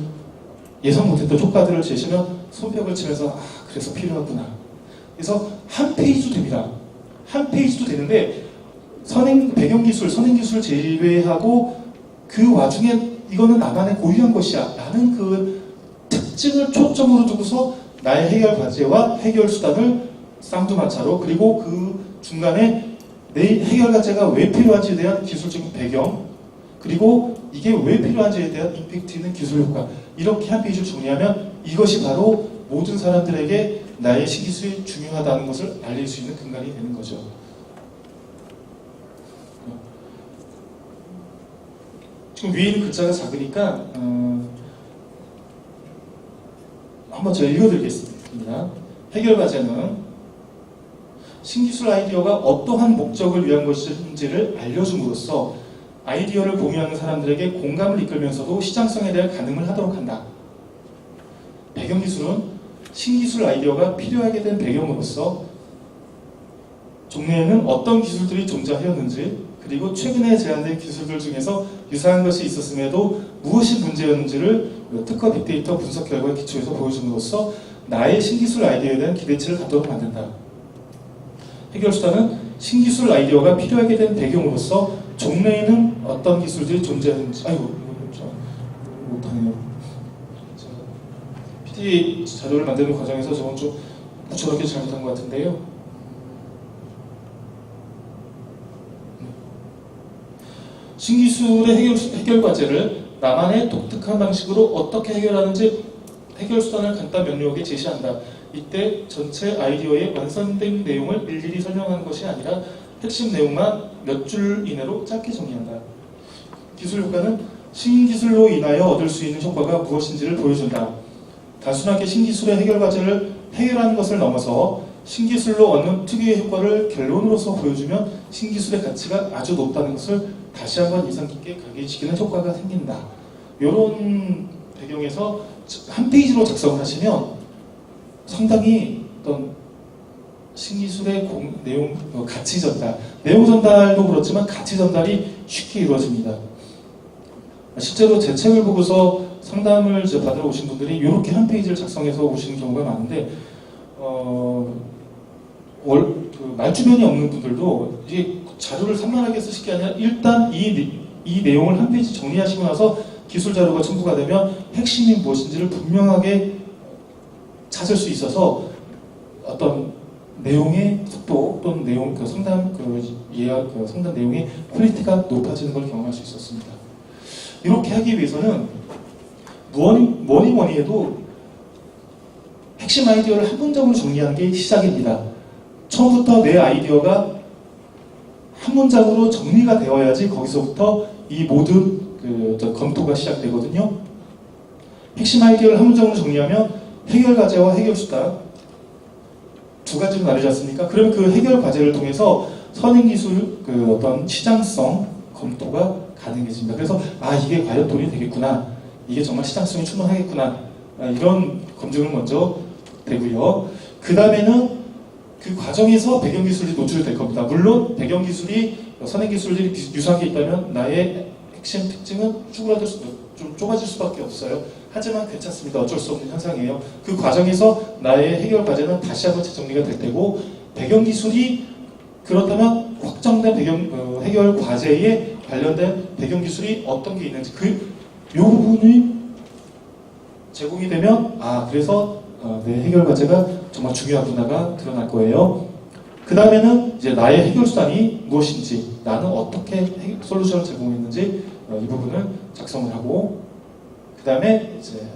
예상 못했던 효과들을 제시하면 손뼉을 치면서 그래서 필요하구나. 그래서 한 페이지도 됩니다. 한 페이지도 되는데 배경기술, 선행기술 제외하고 그 와중에 이거는 나만의 고유한 것이야 라는 그 특징을 초점으로 두고서 나의 해결 과제와 해결 수단을 쌍두마차로 그리고 그 중간에 내 해결 과제가 왜 필요한지에 대한 기술적인 배경 그리고 이게 왜 필요한지에 대한 임팩트 있는 기술 효과 이렇게 한 페이지를 정리하면 이것이 바로 모든 사람들에게 나의 신기술이 중요하다는 것을 알릴 수 있는 근간이 되는 거죠. 지금 위에 있는 글자가 작으니까 한번 제가 읽어드리겠습니다. 해결 과제는 신기술 아이디어가 어떠한 목적을 위한 것인지를 알려줌으로써 아이디어를 공유하는 사람들에게 공감을 이끌면서도 시장성에 대한 가늠을 하도록 한다. 배경기술은 신기술 아이디어가 필요하게 된 배경으로서 종래에는 어떤 기술들이 존재하였는지 그리고 최근에 제안된 기술들 중에서 유사한 것이 있었음에도 무엇이 문제였는지를 특허 빅데이터 분석 결과에 기초해서 보여줌으로써 나의 신기술 아이디어에 대한 기대치를 갖도록 만든다. 해결수단은 신기술 아이디어가 필요하게 된 배경으로서 종래에는 어떤 기술들이 존재하는지 못하네요. PT 자료를 만드는 과정에서 저건 좀 저렇게 잘못한 것 같은데요. 신기술의 해결 과제를 나만의 독특한 방식으로 어떻게 해결하는지 해결 수단을 간단 명료하게 제시한다. 이때 전체 아이디어의 완성된 내용을 일일이 설명하는 것이 아니라 핵심 내용만 몇 줄 이내로 짧게 정리한다. 기술 효과는 신기술로 인하여 얻을 수 있는 효과가 무엇인지를 보여준다. 단순하게 신기술의 해결 과제를 해결하는 것을 넘어서 신기술로 얻는 특유의 효과를 결론으로서 보여주면 신기술의 가치가 아주 높다는 것을 다시 한번 인상 깊게 각인시키는 효과가 생긴다. 이런 배경에서 한 페이지로 작성을 하시면 상당히 어떤 신기술의 내용, 가치 전달, 내용 전달도 그렇지만 가치 전달이 쉽게 이루어집니다. 실제로 제 책을 보고서 상담을 받으러 오신 분들이 이렇게 한 페이지를 작성해서 오시는 경우가 많은데 말주변이 없는 분들도 이게 자료를 산만하게 쓰실 게 아니라 일단 이 내용을 한 페이지 정리하시고 나서 기술 자료가 첨부가 되면 핵심이 무엇인지를 분명하게 찾을 수 있어서 어떤 내용의 속도 또는 내용 상담 예약 상담 내용의 퀄리티가 높아지는 걸 경험할 수 있었습니다. 이렇게 하기 위해서는 뭐니 해도 핵심 아이디어를 한 문장으로 정리하는 게 시작입니다. 처음부터 내 아이디어가 한 문장으로 정리가 되어야지 거기서부터 이 모든 검토가 시작되거든요. 핵심 아이디어를 한 문장으로 정리하면 해결 과제와 해결 수단 두 가지로 나누지 않습니까? 그러면 그 해결 과제를 통해서 선행기술 어떤 시장성 검토가 가능해집니다. 그래서 이게 과연 돈이 되겠구나, 이게 정말 시장성이 충분하겠구나, 이런 검증을 먼저 되고요. 그 다음에는 그 과정에서 배경기술이 노출될 겁니다. 물론 배경기술이 선행기술들이 유사한 게 있다면 나의 핵심 특징은 좀 좁아질 수밖에 없어요. 하지만 괜찮습니다. 어쩔 수 없는 현상이에요. 그 과정에서 나의 해결 과제는 다시 한번 재정리가 될 테고, 배경기술이 그렇다면 확정된 해결 과제에 관련된 배경기술이 어떤 게 있는지 이 부분이 제공이 되면 그래서 내 해결 과제가 정말 중요하구나가 드러날 거예요. 그 다음에는 이제 나의 해결 수단이 무엇인지, 나는 어떻게 솔루션을 제공했는지 이 부분을 작성을 하고, 그 다음에 이제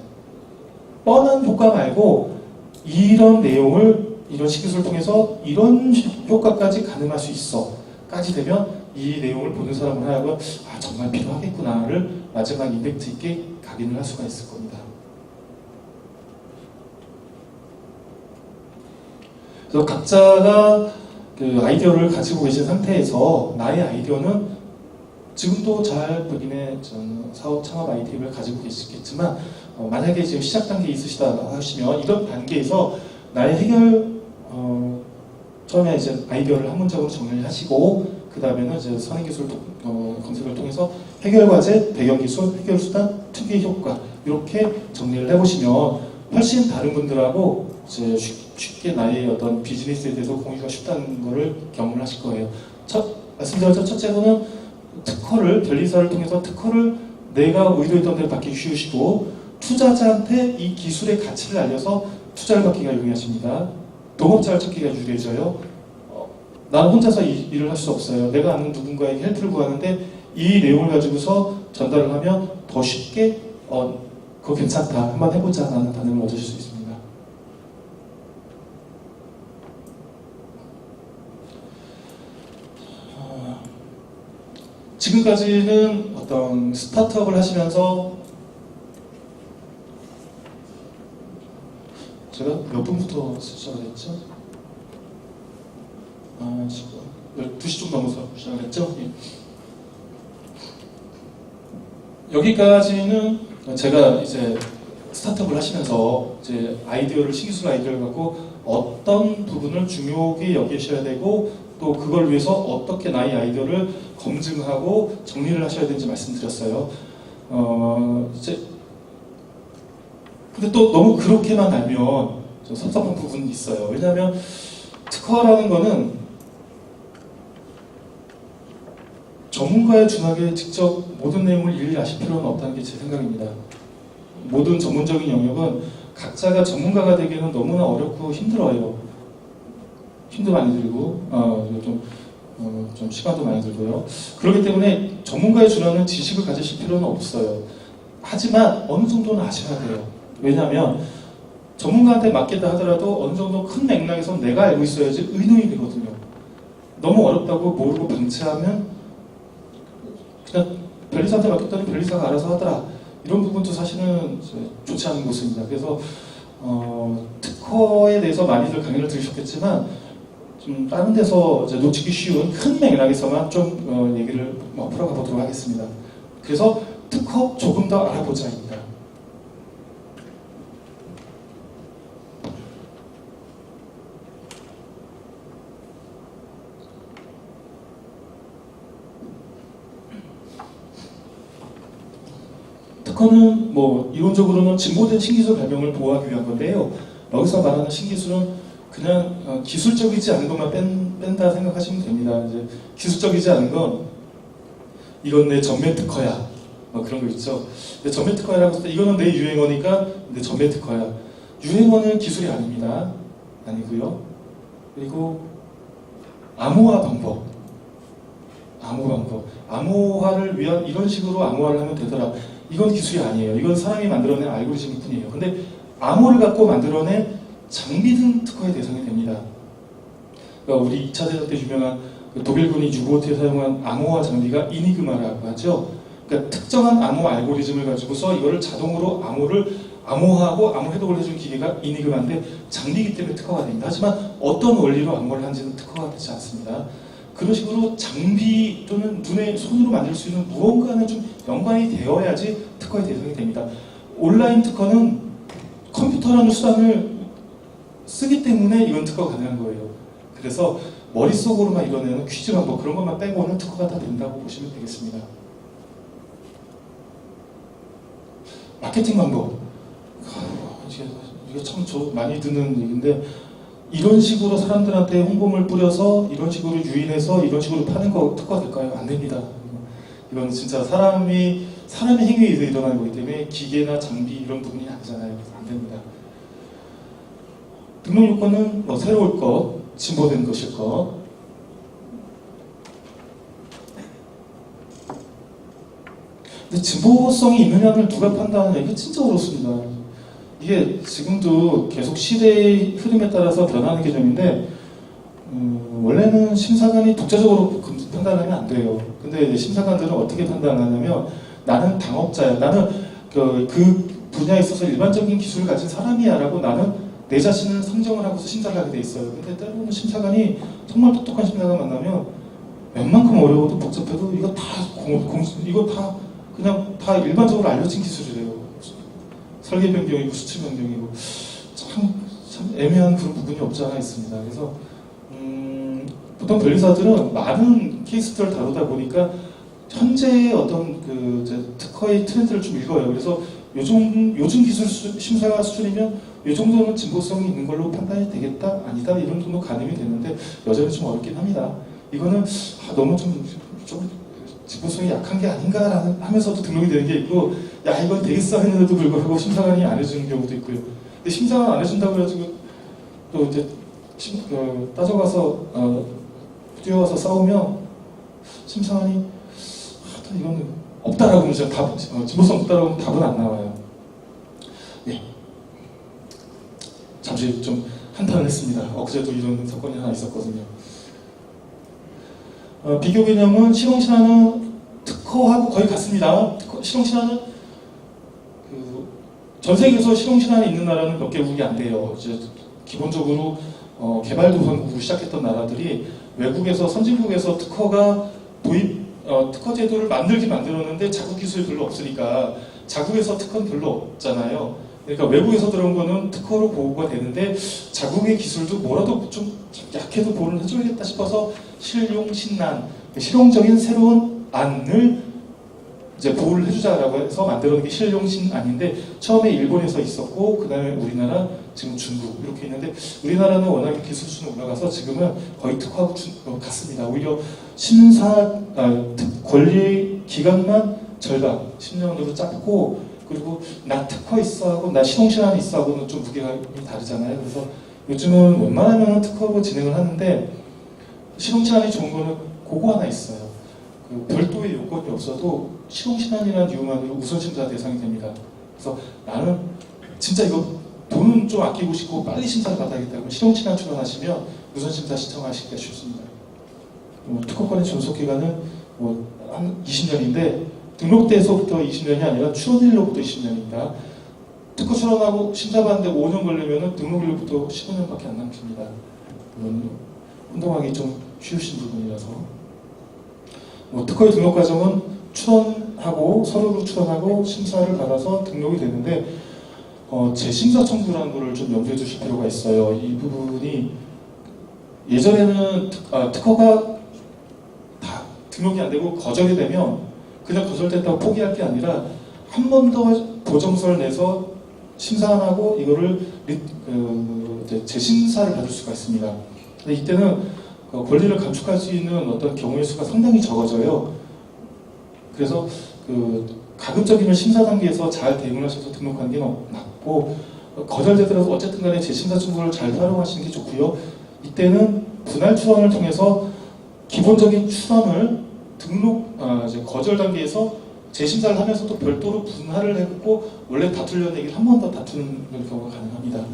뻔한 효과 말고 이런 내용을 이런 신기술을 통해서 이런 효과까지 가능할 수 있어 까지 되면 이 내용을 보는 사람을 하여금 정말 필요하겠구나를 마지막 임팩트 있게 각인을 할 수가 있을 겁니다. 그래서 각자가 아이디어를 가지고 계신 상태에서 나의 아이디어는 지금도 잘 본인의 사업 창업 아이디어를 가지고 계시겠지만 만약에 지금 시작 단계에 있으시다 하시면 이런 단계에서 나의 해결 처음에 이제 아이디어를 한 문장으로 정리를 하시고, 그 다음에는 이제 선행기술 검색을 통해서 해결 과제, 배경기술, 해결 수단, 특유의 효과 이렇게 정리를 해보시면 훨씬 다른 분들하고 이제 쉽게 나의 어떤 비즈니스에 대해서 공유가 쉽다는 것을 경험을 하실 거예요. 말씀드렸죠. 첫째로는 변리사를 통해서 특허를 내가 의도했던 대로 받기 쉬우시고, 투자자한테 이 기술의 가치를 알려서 투자를 받기가 용이하십니다. 동업자를 찾기가 유리해져요. 나는 혼자서 일을 할 수 없어요. 내가 아는 누군가에게 헬프를 구하는데 이 내용을 가지고서 전달을 하면 더 쉽게 그거 괜찮다, 한번 해보자 라는 반응을 얻으실 수 있습니다. 지금까지는 어떤 스타트업을 하시면서 제가 몇 분부터 시작을 했죠? 지금 12시 좀 넘어서 시작을 했죠? 예. 여기까지는 제가 이제 스타트업을 하시면서 이제 신기술 아이디어를 갖고 어떤 부분을 중요하게 여기셔야 되고, 또 그걸 위해서 어떻게 나의 아이디어를 검증하고 정리를 하셔야 되는지 말씀드렸어요. 근데 또 너무 그렇게만 알면 좀 섭섭한 부분이 있어요. 왜냐하면 특허라는 거는 전문가에 준하게 직접 모든 내용을 일일이 아실 필요는 없다는 게 제 생각입니다. 모든 전문적인 영역은 각자가 전문가가 되기에는 너무나 어렵고 힘들어요. 힘도 많이 들고 좀 시간도 많이 들고요. 그렇기 때문에 전문가에 준하는 지식을 가지실 필요는 없어요. 하지만 어느 정도는 아셔야 돼요. 왜냐하면 전문가한테 맡긴다 하더라도 어느 정도 큰 맥락에서 내가 알고 있어야지 의논이 되거든요. 너무 어렵다고 모르고 방치하면 그냥 변리사한테 맡겼더니 변리사가 알아서 하더라. 이런 부분도 사실은 좋지 않은 모습입니다. 그래서 특허에 대해서 많이들 강의를 들으셨겠지만 좀 다른 데서 이제 놓치기 쉬운 큰 맥락에서만 좀 얘기를 풀어가 보도록 하겠습니다. 그래서 특허 조금 더 알아보자입니다. 특허는 뭐 이론적으로는 진보된 신기술 발명을 보호하기 위한 건데요. 여기서 말하는 신기술은 그냥 기술적이지 않은 것만 뺀다 생각하시면 됩니다. 이제 기술적이지 않은 건 이건 내 전매 특허야. 그런 거 있죠. 내 전매 특허야라고 했을 때 이거는 내 유행어니까 내 전매 특허야. 유행어는 기술이 아닙니다. 아니고요. 그리고 암호화 방법. 암호화를 위한 이런 식으로 암호화를 하면 되더라. 이건 기술이 아니에요. 이건 사람이 만들어낸 알고리즘일 뿐이에요. 근데 암호를 갖고 만들어낸 장비 등 특허의 대상이 됩니다. 그러니까 우리 2차 대전 때 유명한 독일군이 유보트에 사용한 암호화 장비가 이니그마라고 하죠. 그러니까 특정한 암호 알고리즘을 가지고서 이거를 자동으로 암호하고 암호 해독을 해주는 기계가 이니그마인데 장비이기 때문에 특허가 됩니다. 하지만 어떤 원리로 암호를 하는지는 특허가 되지 않습니다. 그런 식으로 장비 또는 눈에 손으로 만들 수 있는 무언가는 좀 연관이 되어야지 특허의 대상이 됩니다. 온라인 특허는 컴퓨터라는 수단을 쓰기 때문에 이건 특허가 가능한 거예요. 그래서 머릿속으로만 이뤄내는 퀴즈 방법 그런 것만 빼고는 특허가 다 된다고 보시면 되겠습니다. 마케팅 방법. 이게 참 많이 듣는 얘기인데 이런 식으로 사람들한테 홍보물 뿌려서 이런 식으로 유인해서 이런 식으로 파는 거 특허가 될까요? 안 됩니다. 이건 진짜 사람의 행위에 의해서 일어나는 거기 때문에 기계나 장비 이런 부분이 아니잖아요. 그래서 안 됩니다. 등록 요건은 새로울 것, 진보된 것일 것. 근데 진보성이 있느냐를 누가 판단하냐 이게 진짜 어렵습니다. 이게 지금도 계속 시대의 흐름에 따라서 변하는 개념인데 원래는 심사관이 독자적으로 판단하면 안 돼요. 근데 심사관들은 어떻게 판단하냐면 나는 당업자야. 나는 그 분야에 있어서 일반적인 기술을 가진 사람이야 라고 나는 내 자신을 상정을 하고서 심사를 하게 돼 있어요. 근데 때로는 심사관이 정말 똑똑한 심사관 만나면 웬만큼 어려워도 복잡해도 이거 다 그냥 다 일반적으로 알려진 기술이래요. 설계 변경이고 수치 변경이고 참 애매한 그런 부분이 없지 않아 있습니다. 그래서 보통 변리사들은 많은 케이스들을 다루다 보니까 현재의 어떤 특허의 트렌드를 좀 읽어요. 그래서 요즘 기술 심사 수준이면 이 정도는 진보성이 있는 걸로 판단이 되겠다, 아니다 이런 정도 가늠이 되는데 여전히 좀 어렵긴 합니다. 이거는 너무 좀 진보성이 약한 게 아닌가 하면서도 등록이 되는 게 있고 야 이건 되겠어 했는데도 불구하고 심사관이 안 해주는 경우도 있고요. 근데 심사관 안 해준다고 해가지고 또 이제 따져가서 뛰어와서 싸우면 심사관이 이거는 없다라고 하면 진보성 없다라고 하면 답은 안 나와요. 예. 잠시 좀 한탄을 했습니다. 엊그제도 이런 사건이 하나 있었거든요. 비교 개념은 실용신화는 특허하고 거의 같습니다. 실용신화는 전 세계에서 실용신화에 있는 나라는 몇 개국이 안 돼요. 이제 기본적으로 개발도상국으로 시작했던 나라들이 외국에서 선진국에서 특허가 특허 제도를 만들었는데 자국 기술이 별로 없으니까 자국에서 특허는 별로 없잖아요. 그러니까 외국에서 들어온 거는 특허로 보호가 되는데 자국의 기술도 뭐라도 좀 약해도 보호를 해줘야겠다 싶어서 실용신안, 실용적인 새로운 안을 이제 보호를 해주자라고 해서 만들어낸 게 실용신안인데 처음에 일본에서 있었고 그 다음에 우리나라, 지금 중국 이렇게 있는데 우리나라는 워낙에 기술 수준이 올라가서 지금은 거의 특허하고 같습니다. 오히려 권리 기간만 절반, 10년 정도 짧고 그리고 나 특허 있어 하고 나 실용신안 있어 하고는 좀 무게감이 다르잖아요. 그래서 요즘은 웬만하면 특허로 진행을 하는데 실용신안이 좋은 거는 그거 하나 있어요. 그 별도의 요건이 없어도 실용신안이라는 이유만으로 우선심사 대상이 됩니다. 그래서 나는 진짜 이거 돈은 좀 아끼고 싶고 빨리 심사를 받아야겠다. 그럼 실용신안 출원하시면 우선심사 신청하시기가 쉽습니다. 특허권의 존속기간은 한 20년인데 등록돼서부터 20년이 아니라 출원일로부터 20년입니다. 특허 출원하고 심사받는데 5년 걸리면 등록일로부터 15년밖에 안 남깁니다. 이건 운동하기 좀 쉬우신 부분이라서. 특허의 등록 과정은 출원하고 서류로 출원하고 심사를 받아서 등록이 되는데 재심사 청구라는 거를 좀 염두에 두실 필요가 있어요. 이 부분이 예전에는 특허가 다 등록이 안 되고 거절이 되면 그냥 거절됐다고 포기할 게 아니라 한 번 더 보정서를 내서 심사 안 하고 이거를 재심사를 받을 수가 있습니다. 근데 이때는 권리를 감축할 수 있는 어떤 경우의 수가 상당히 적어져요. 그래서 가급적이면 심사 단계에서 잘 대응을 하셔서 등록하는 게 낫고 거절되더라도 어쨌든 간에 재심사 청구를 잘 활용하시는 게 좋고요. 이때는 분할 출원을 통해서 기본적인 출원을 이제 거절 단계에서 재심사를 하면서도 별도로 분할을 했고 원래 다투려는 얘기를 한 번 더 다투는 경우가 가능합니다.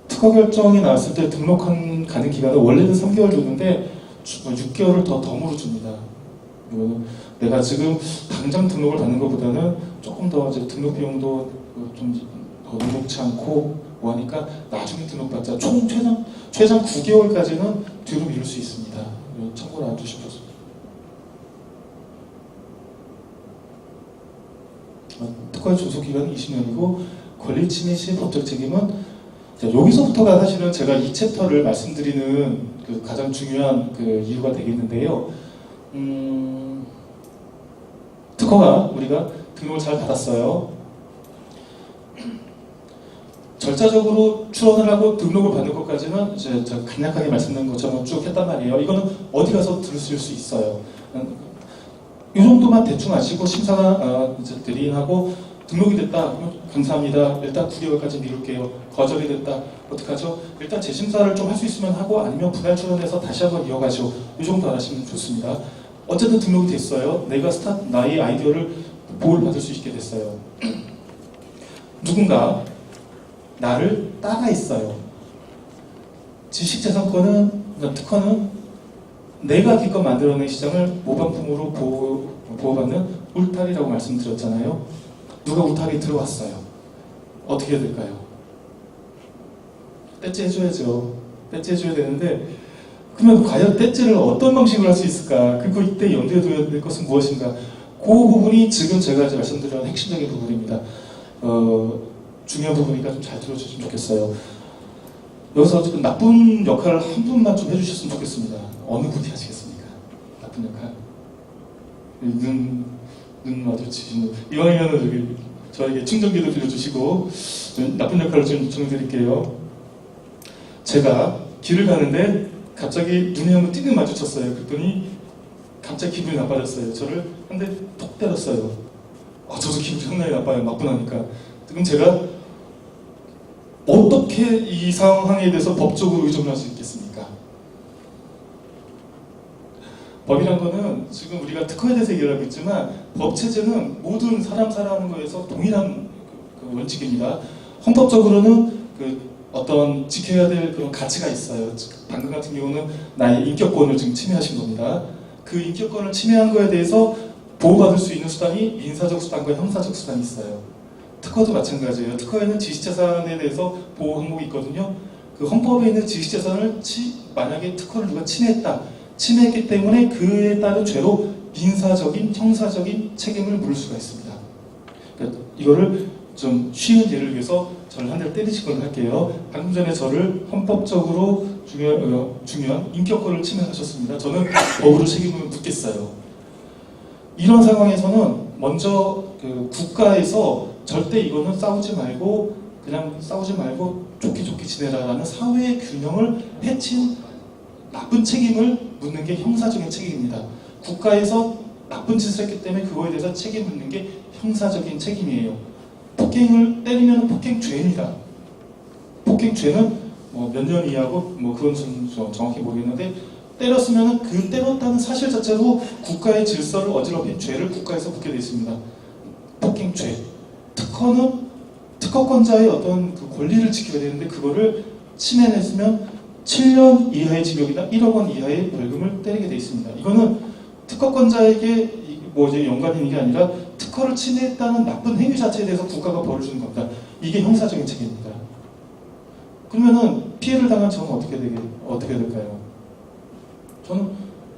특허 결정이 나왔을 때 등록하는 기간은 원래는 3개월 주는데 6개월을 더 덤으로 줍니다. 내가 지금 당장 등록을 받는 것보다는 조금 더 이제 등록 비용도 좀 더 녹지 않고 하니까 나중에 등록받자. 총 최장 9개월까지는 뒤로 미룰 수 있습니다. 참고로 알아두시고 특허의 존속기간은 20년이고 권리 침해 시 법적 책임은 여기서부터가 사실은 제가 이 챕터를 말씀드리는 가장 중요한 이유가 되겠는데요. 특허가 우리가 등록을 잘 받았어요. 절차적으로 출원을 하고 등록을 받는 것까지는 이제 제가 간략하게 말씀드린 것처럼 쭉 했단 말이에요. 이거는 어디 가서 들으실 수 있어요. 이 정도만 대충 아시고 심사가 이제 대리인하고 등록이 됐다. 감사합니다. 일단 9개월까지 미룰게요. 거절이 됐다. 어떡하죠? 일단 재심사를 좀 할 수 있으면 하고 아니면 분할 출원해서 다시 한번 이어가죠. 이 정도 알아시면 좋습니다. 어쨌든 등록이 됐어요. 내가 나의 아이디어를 보호를 받을 수 있게 됐어요. 누군가 나를 따라 있어요. 지식재산권은, 특허는 내가 기껏 만들어낸 시장을 모방품으로 보호받는 울타리라고 말씀드렸잖아요. 누가 울타리에 들어왔어요. 어떻게 해야 될까요? 떼째해줘야죠. 떼째해줘야 되는데 그러면 과연 떼째를 어떤 방식으로 할 수 있을까? 그리고 이때 염두에 둬야 될 것은 무엇인가? 그 부분이 지금 제가 이제 말씀드린 핵심적인 부분입니다. 중요한 부분이니까 좀 잘 들어주시면 좋겠어요. 여기서 지금 나쁜 역할을 한 분만 좀 해주셨으면 좋겠습니다. 어느 분이 하시겠습니까? 나쁜 역할? 눈 마주치시는 이왕이면 저에게 충전기도 빌려주시고 나쁜 역할을 좀 요청드릴게요. 제가 길을 가는데 갑자기 눈이 한번 띠는 마주쳤어요. 그랬더니 갑자기 기분이 나빠졌어요. 저를 한 대 톡 때렸어요. 저도 기분이 상당히 나빠요. 나쁘니까. 그럼 제가 어떻게 이 상황에 대해서 법적으로 의존할 수 있겠습니까? 법이란 거는 지금 우리가 특허에 대해서 얘기를 하고 있지만 법체제는 모든 사람 살아가는 거에서 동일한 원칙입니다. 헌법적으로는 어떤 지켜야 될 그런 가치가 있어요. 방금 같은 경우는 나의 인격권을 지금 침해하신 겁니다. 그 인격권을 침해한 거에 대해서 보호받을 수 있는 수단이 민사적 수단과 형사적 수단이 있어요. 특허도 마찬가지예요. 특허에는 지식재산에 대해서 보호 항목이 있거든요. 그 헌법에 있는 지식재산을 만약에 특허를 누가 침해했기 때문에 그에 따른 죄로 민사적인, 형사적인 책임을 물을 수가 있습니다. 그러니까 이거를 좀 쉬운 예를 위해서 저를 한 대를 때리시거나 할게요. 방금 전에 저를 헌법적으로 중요한 인격권을 침해하셨습니다. 저는 법으로 책임을 묻겠어요. 이런 상황에서는 먼저 국가에서 절대 이거는 싸우지 말고 좋게 지내라라는 사회의 균형을 해친 나쁜 책임을 묻는 게 형사적인 책임입니다. 국가에서 나쁜 짓을 했기 때문에 그거에 대해서 책임 묻는 게 형사적인 책임이에요. 폭행을 때리면 폭행죄입니다. 폭행죄는 몇 년 이하고 그건 좀 정확히 모르겠는데 때렸으면 그 때렸다는 사실 자체로 국가의 질서를 어지럽힌 죄를 국가에서 묻게 되어 있습니다. 폭행죄. 특허는 특허권자의 어떤 그 권리를 지켜야 되는데 그거를 침해했으면 7년 이하의 징역이나 1억 원 이하의 벌금을 때리게 되어 있습니다. 이거는 특허권자에게 뭐 이제 연관이 있는 게 아니라 특허를 침해했다는 나쁜 행위 자체에 대해서 국가가 벌을 주는 겁니다. 이게 형사적인 책임입니다. 그러면은 피해를 당한 저는 어떻게 될까요? 저는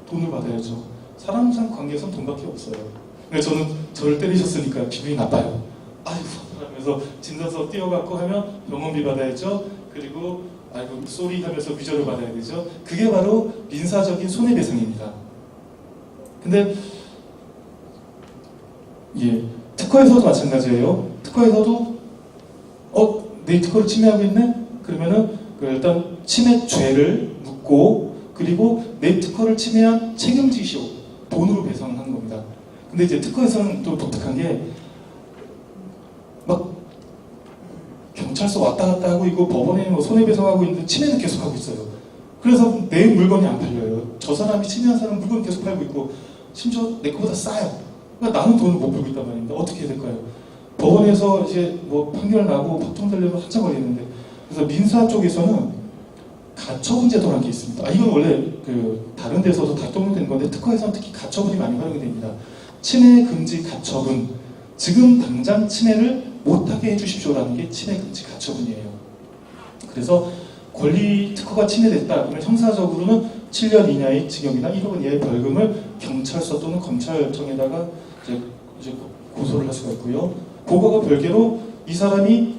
돈을 받아야죠. 사람 관계에서는 돈밖에 없어요. 그러니까 저는 저를 때리셨으니까 기분이 나빠요. 아이고 하면서 진단서 띄워갖고 하면 병원비 받아야죠. 그리고 아이고 쏘리 하면서 위조를 받아야 되죠. 그게 바로 민사적인 손해배상입니다. 근데 예, 특허에서도 마찬가지예요. 특허에서도 내 특허를 침해하고 있네? 그러면은 일단 침해죄를 묻고 그리고 내 특허를 침해한 책임지시오 돈으로 배상을 하는 겁니다. 근데 이제 특허에서는 또 독특한 게 막 경찰서 왔다 갔다 하고 이거 법원에 뭐 손해배상하고 있는데 침해는 계속 하고 있어요. 그래서 내 물건이 안 팔려요. 저 사람이 침해한 사람 물건 계속 팔고 있고 심지어 내 거보다 싸요. 그러니까 나는 돈을 못 벌고 있단 말입니다. 어떻게 해야 될까요? 법원에서 이제 뭐 판결 나고 확정되려면 한참 걸리는데 그래서 민사 쪽에서는 가처분 제도라는 게 있습니다. 이건 원래 그 다른 데서도 다 적용되는 건데 특허에서는 특히 가처분이 많이 활용이 됩니다. 침해 금지 가처분. 지금 당장 침해를 못하게 해주십시오라는 게 침해 금지 가처분이에요. 그래서 권리 특허가 침해됐다 그러면 형사적으로는 7년 이하의 징역이나 1억 원 이하의 벌금을 경찰서 또는 검찰청에다가 이제 고소를 할 수가 있고요. 그거가 별개로 이 사람이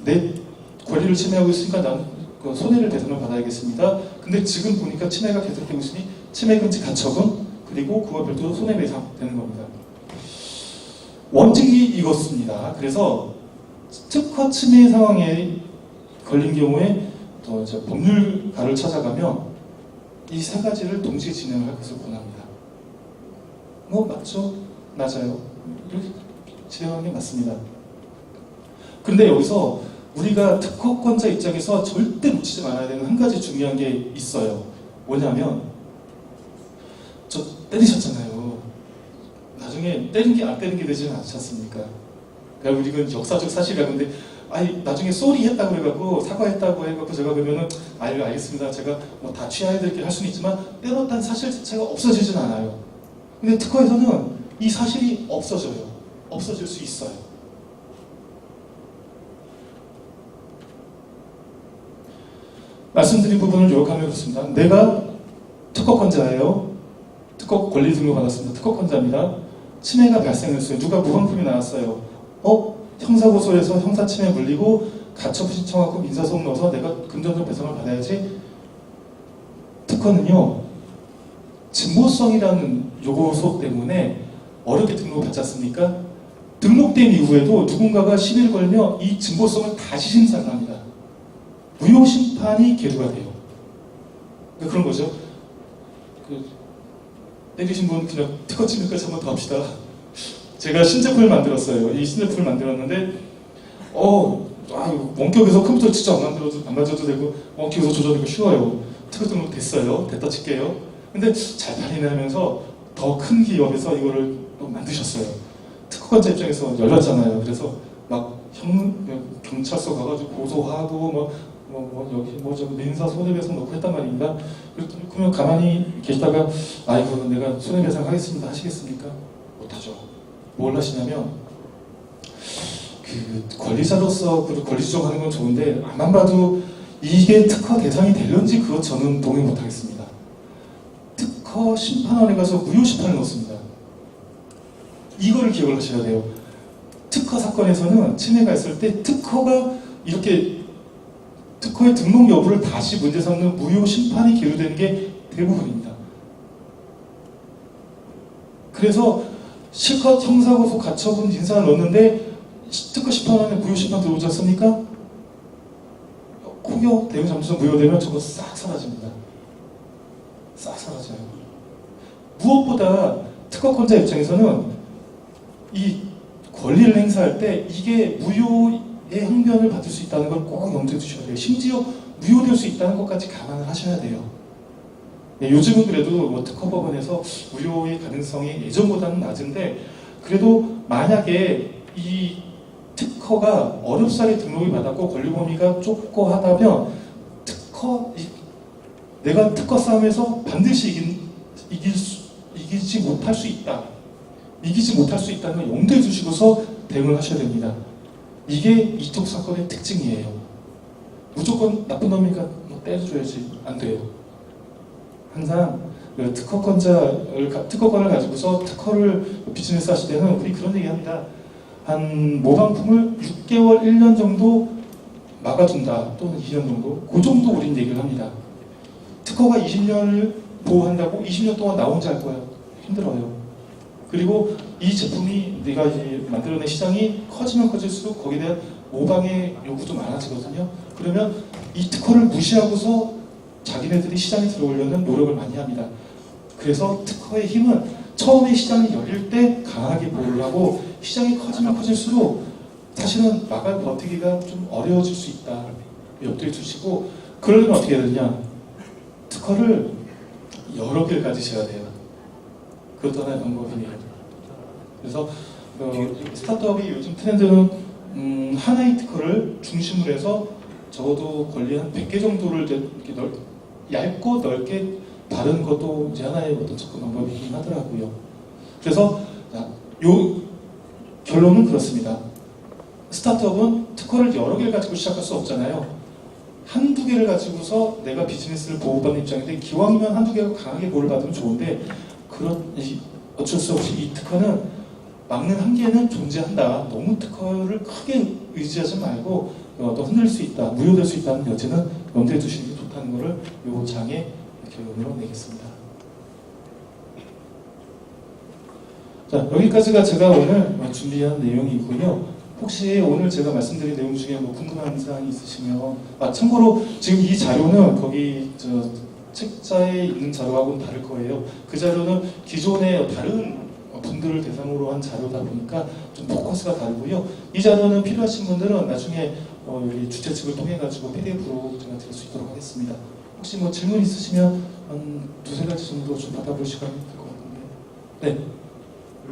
내 권리를 침해하고 있으니까 나는 그 손해를 배상을 받아야겠습니다. 근데 지금 보니까 침해가 계속되고 있으니 침해금지 가처분 그리고 그와 별도로 손해배상 되는 겁니다. 원칙이 이것입니다. 그래서 특허 침해 상황에 걸린 경우에 법률가를 찾아가면 이 세 가지를 동시에 진행할 것을 권합니다. 맞죠? 맞아요. 이렇게 진행하는 게 맞습니다. 그런데 여기서 우리가 특허권자 입장에서 절대 놓치지 말아야 되는 한 가지 중요한 게 있어요. 뭐냐면 저 때리셨잖아요. 나중에 때린 게 안 때린 게 되지는 않지 않습니까? 그러니까 이건 역사적 사실이라 근데 나중에 쏘리 했다고 해갖고 사과했다고 해갖고 제가 그러면은 알겠습니다. 제가 뭐 다 취하해드릴게 할 수는 있지만 때렸다는 사실 자체가 없어지진 않아요. 근데 특허에서는 이 사실이 없어져요. 없어질 수 있어요. 말씀드린 부분을 요약하면 그렇습니다. 내가 특허권자예요. 특허 권리 등록 받았습니다. 특허권자입니다. 침해가 발생했어요. 누가 무방품이 나왔어요. 형사고소해서 형사침해 물리고 가처분 신청하고 민사소송 넣어서 내가 금전적 배상을 받아야지. 특허는요. 진보성이라는 요소 때문에 어렵게 등록을 받지 않습니까? 등록된 이후에도 누군가가 시비를 걸면 이 진보성을 다시 심사를 합니다. 무효 심판이 계류가 돼요. 그러니까 그런 거죠. 때리신 분 그냥 특허 침해까지 한번 더 합시다. 제가 신제품을 만들었어요. 이 신제품을 만들었는데 원격에서 컴퓨터 직접 안 만져도 되고 원격에서 조절하기가 쉬워요. 특허 등록 됐어요. 됐다 칠게요. 근데 잘 팔리네 하면서 더 큰 기업에서 이거를 만드셨어요. 특허권자 입장에서 열렸잖아요. 그래서 막 경찰서 가가지고 고소하고 여기 민사 손해배상 넣고 했단 말입니다. 그러면 가만히 계시다가 아이고 내가 손해배상 하겠습니다. 하시겠습니까? 못하죠. 뭘 하시냐면 그 권리자로서 권리 주장하는 건 좋은데 안만 봐도 이게 특허 대상이 되는지 그것 저는 동의 못하겠습니다. 특허 심판원에 가서 무효 심판을 넣습니다. 이거를 기억을 하셔야 돼요. 특허 사건에서는 침해가 있을 때 특허가 이렇게 특허의 등록 여부를 다시 문제 삼는 무효 심판이 계류되는 게 대부분입니다. 그래서 실컷 형사고소 가처분 인사를 넣었는데 특허 심판원에 무효 심판 들어오지 않습니까? 공여 대응 잠수선 무효되면 저거 싹 사라집니다. 싹 사라져요. 무엇보다 특허권자 입장에서는 이 권리를 행사할 때 이게 무효의 항변을 받을 수 있다는 걸 꼭 염두에 두셔야 돼요. 심지어 무효될 수 있다는 것까지 감안을 하셔야 돼요. 예, 요즘은 그래도 뭐 특허 법원에서 무효의 가능성이 예전보다는 낮은데 그래도 만약에 이 특허가 어렵사리 등록이 받았고 권리 범위가 좁고 하다면 내가 특허 싸움에서 반드시 이기지 못할 수 있다. 이기지 못할 수 있다는 걸 염두에 두시고서 대응을 하셔야 됩니다. 이게 이쪽 사건의 특징이에요. 무조건 나쁜 놈이니까 뭐 때려줘야지. 안 돼요. 항상 그 특허권을 가지고서 특허를 비즈니스 하실 때는 우리 그런 얘기 합니다. 한 모방품을 6개월, 1년 정도 막아준다. 또는 2년 정도. 그 정도 우린 얘기를 합니다. 특허가 20년을 보호한다고 20년 동안 나 혼자 할 거야. 힘들어요. 그리고 이 제품이 내가 이제 만들어낸 시장이 커지면 커질수록 거기에 대한 모방의 요구도 많아지거든요. 그러면 이 특허를 무시하고서 자기네들이 시장에 들어오려는 노력을 많이 합니다. 그래서 특허의 힘은 처음에 시장이 열릴 때 강하게 보호를 하고 시장이 커지면 커질수록 사실은 버티기가 좀 어려워질 수 있다. 염두에 두시고 그러려면 어떻게 해야 되냐. 특허를 여러 개를 가지셔야 돼요. 그것도 하나의 방법이에요. 그래서 스타트업이 요즘 트렌드는 하나의 특허를 중심으로 해서 적어도 권리 한 100개 정도를 이렇게 얇고 넓게 바르는 것도 이제 하나의 어떤 접근 방법이긴 하더라고요. 그래서 요 결론은 그렇습니다. 스타트업은 특허를 여러 개를 가지고 시작할 수 없잖아요. 한두 개를 가지고서 내가 비즈니스를 보호받는 입장인데 기왕이면 한두 개가 강하게 보호를 받으면 좋은데 어쩔 수 없이 이 특허는 막는 한계는 존재한다. 너무 특허를 크게 의지하지 말고 또 흔들 수 있다, 무효될 수 있다는 여지는 염두에 두시는 게 좋다는 것을 이 장의 결론으로 내겠습니다. 자, 여기까지가 제가 오늘 준비한 내용이고요. 혹시 오늘 제가 말씀드린 내용 중에 뭐 궁금한 사항이 있으시면 참고로 지금 이 자료는 거기 책자에 있는 자료하고는 다를 거예요. 그 자료는 기존의 다른 분들을 대상으로 한 자료다 보니까 좀 포커스가 다르고요. 이 자료는 필요하신 분들은 나중에 여기 주최 측을 통해 가지고 PDF로 제가 드릴 수 있도록 하겠습니다. 혹시 뭐 질문 있으시면 한 두세 가지 정도 좀 받아볼 시간이 될 것 같은데. 네.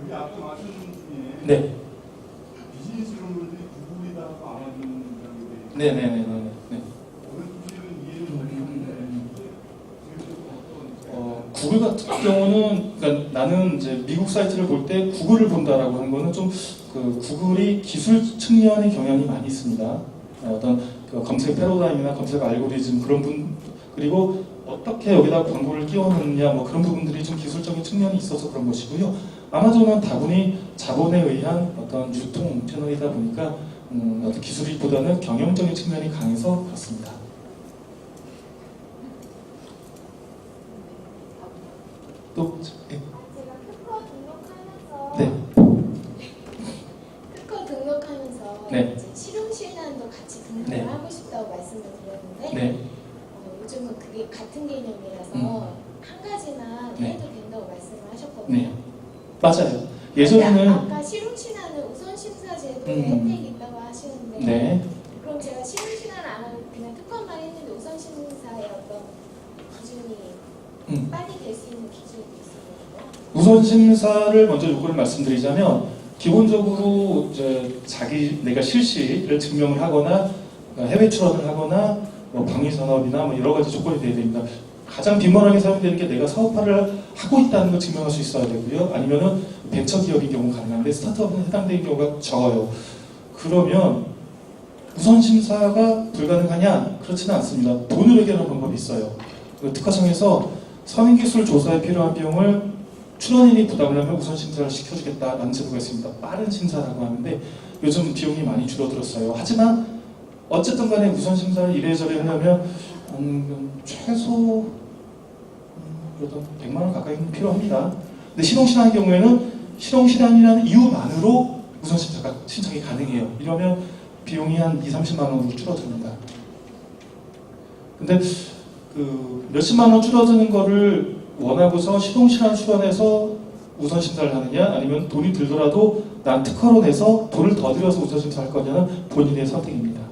여기 아까 말씀하신 중에 네. 비즈니스 룸들이 구글이다고 아마존이라고 네네네네. 어느 쪽은 이해를 못했는데 구글 같은 경우는 그러니까 나는 이제 미국 사이트를 볼 때 구글을 본다라고 하는 거는 좀 그 구글이 기술 측면의 경향이 많이 있습니다. 어떤 그 검색 패러다임이나 검색 알고리즘 그런 그리고 어떻게 여기다 광고를 끼워넣느냐 뭐 그런 부분들이 좀 기술적인 측면이 있어서 그런 것이고요. 아마존은 다분히 자본에 의한 어떤 유통 채널이다 보니까 어떤 기술이보다는 경영적인 측면이 강해서 그렇습니다. 또 네. 제가 특허 등록하면서 네. 특허 등록하면서 네. 이제 실용실난도 같이 등록을 네. 하고 싶다고 말씀을 드렸는데 네. 요즘은 그게 같은 개념이라서 한 가지나 네. 해도 된다고 말씀을 하셨거든요. 네. 맞아요. 예전에는 아까 실용실난은 우선심사제도에 혜택이 있다고 하시는데 네. 그럼 제가 실용실난을 안 하고 그냥 특허만 했는데 우선심사의 어떤 기준이 빨리 될 수 있는 기준이 있어요? 우선 심사를 먼저 요구를 말씀드리자면 기본적으로 이제 내가 실시를 증명을 하거나 해외 출원을 하거나 뭐 방위 산업이나 뭐 여러 가지 조건이 돼야 됩니다. 가장 빈번하게 사용되는 게 내가 사업화를 하고 있다는 걸 증명할 수 있어야 되고요. 아니면은 벤처 기업인 경우 가능한데 스타트업은 해당되는 경우가 적어요. 그러면 우선 심사가 불가능하냐? 그렇지는 않습니다. 돈을 해결하는 방법이 있어요. 특허청에서 서민기술 조사에 필요한 비용을 출원인이 부담을 하면 우선 심사를 시켜주겠다라는 제도가 있습니다. 빠른 심사라고 하는데 요즘 비용이 많이 줄어들었어요. 하지만 어쨌든 간에 우선 심사를 이래저래 하려면 최소 그래도 100만 원 가까이는 필요합니다. 근데 실용실한의 경우에는 실용실한이라는 이유만으로 우선 심사가 신청이 가능해요. 이러면 비용이 한 2, 30만 원으로 줄어듭니다. 근데 그 몇십만 원 줄어드는 거를 원하고서 실용실한 수반에서 우선 심사를 하느냐 아니면 돈이 들더라도 난 특허로 내서 돈을 더 들여서 우선 심사할 거냐는 본인의 선택입니다.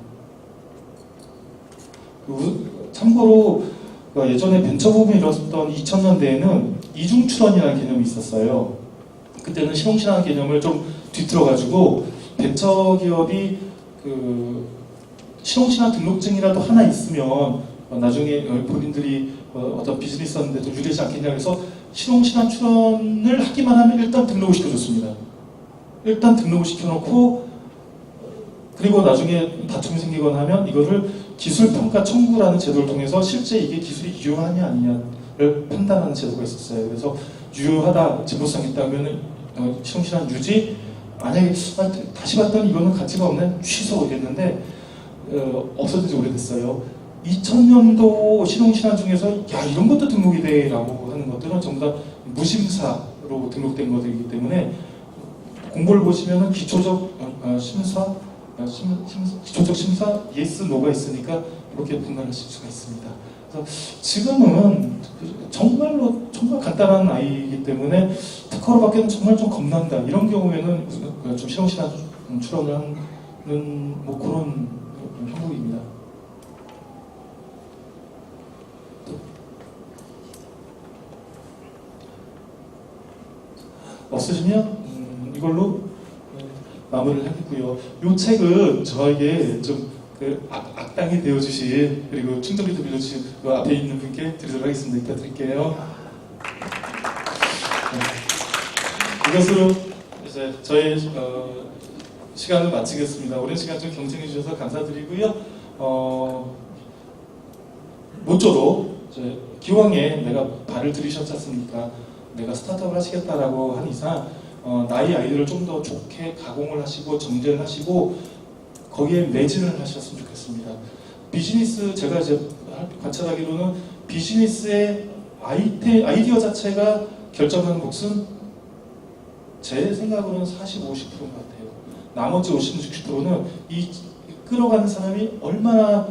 참고로 그러니까 예전에 벤처붐이 일었던 2000년대에는 이중출원이라는 개념이 있었어요. 그때는 실용신앙 개념을 좀 뒤틀어가지고 벤처기업이 그 실용신앙 등록증이라도 하나 있으면 나중에 본인들이 어떤 비즈니스 하는데도 유리하지 않겠냐 해서 실용신앙 출원을 하기만 하면 일단 등록을 시켜줬습니다. 일단 등록을 시켜놓고 그리고 나중에 다툼이 생기거나 하면 이거를 기술평가 청구라는 제도를 통해서 실제 이게 기술이 유효하냐 아니냐를 판단하는 제도가 있었어요. 그래서 유효하다, 진보성 있다면 실용신앙 유지, 만약에 다시 봤더니 이거는 가치가 없네, 취소 이랬는데 없어진 지 오래됐어요. 2000년도 실용신앙 중에서 야 이런 것도 등록이 돼 라고 하는 것들은 전부 다 무심사로 등록된 것들이기 때문에 공고를 보시면은 기초적 심사, 기초적 심사 예스 노가 있으니까 이렇게 분간하실 수가 있습니다. 그래서 지금은 정말 간단한 아이이기 때문에 특허로 받기는 정말 좀 겁난다. 이런 경우에는 좀 실용신앙 출원을 하는 뭐 그런 형국입니다. 없으시면 이걸로 마무리를 하겠고요. 이 책은 저에게 좀 악당이 되어주신 그리고 충전기도 빌려주신 그 앞에 있는 분께 드리도록 하겠습니다. 이따 드릴게요. 네. 이것으로 이제 저의 시간을 마치겠습니다. 오랜 시간 좀 경청해 주셔서 감사드리고요. 모쪼록 기왕에 내가 발을 들이셨지 않습니까? 내가 스타트업을 하시겠다라고 한 이상 나의 아이디어를 좀 더 좋게 가공을 하시고 정제를 하시고 거기에 매진을 하셨으면 좋겠습니다. 비즈니스 제가 이제 관찰하기로는 비즈니스의 아이디어 자체가 결정하는 몫은 제 생각으로는 40, 50%인 것 같아요. 나머지 50, 60%는 이 끌어가는 사람이 얼마나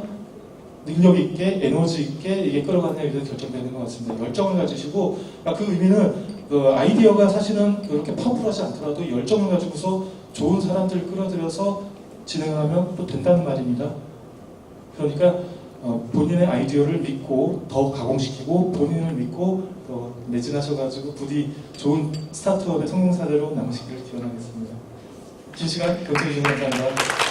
능력 있게 에너지 있게 이게 끌어가느냐에 대해서 결정되는 것 같습니다. 열정을 가지시고 그 의미는 그 아이디어가 사실은 그렇게 파워풀하지 않더라도 열정을 가지고서 좋은 사람들을 끌어들여서 진행하면 또 된다는 말입니다. 그러니까 본인의 아이디어를 믿고 더 가공시키고 본인을 믿고 매진하셔가지고 부디 좋은 스타트업의 성공 사례로 남으시기를 기원하겠습니다. 긴 시간 경청해 주셔서 감사합니다.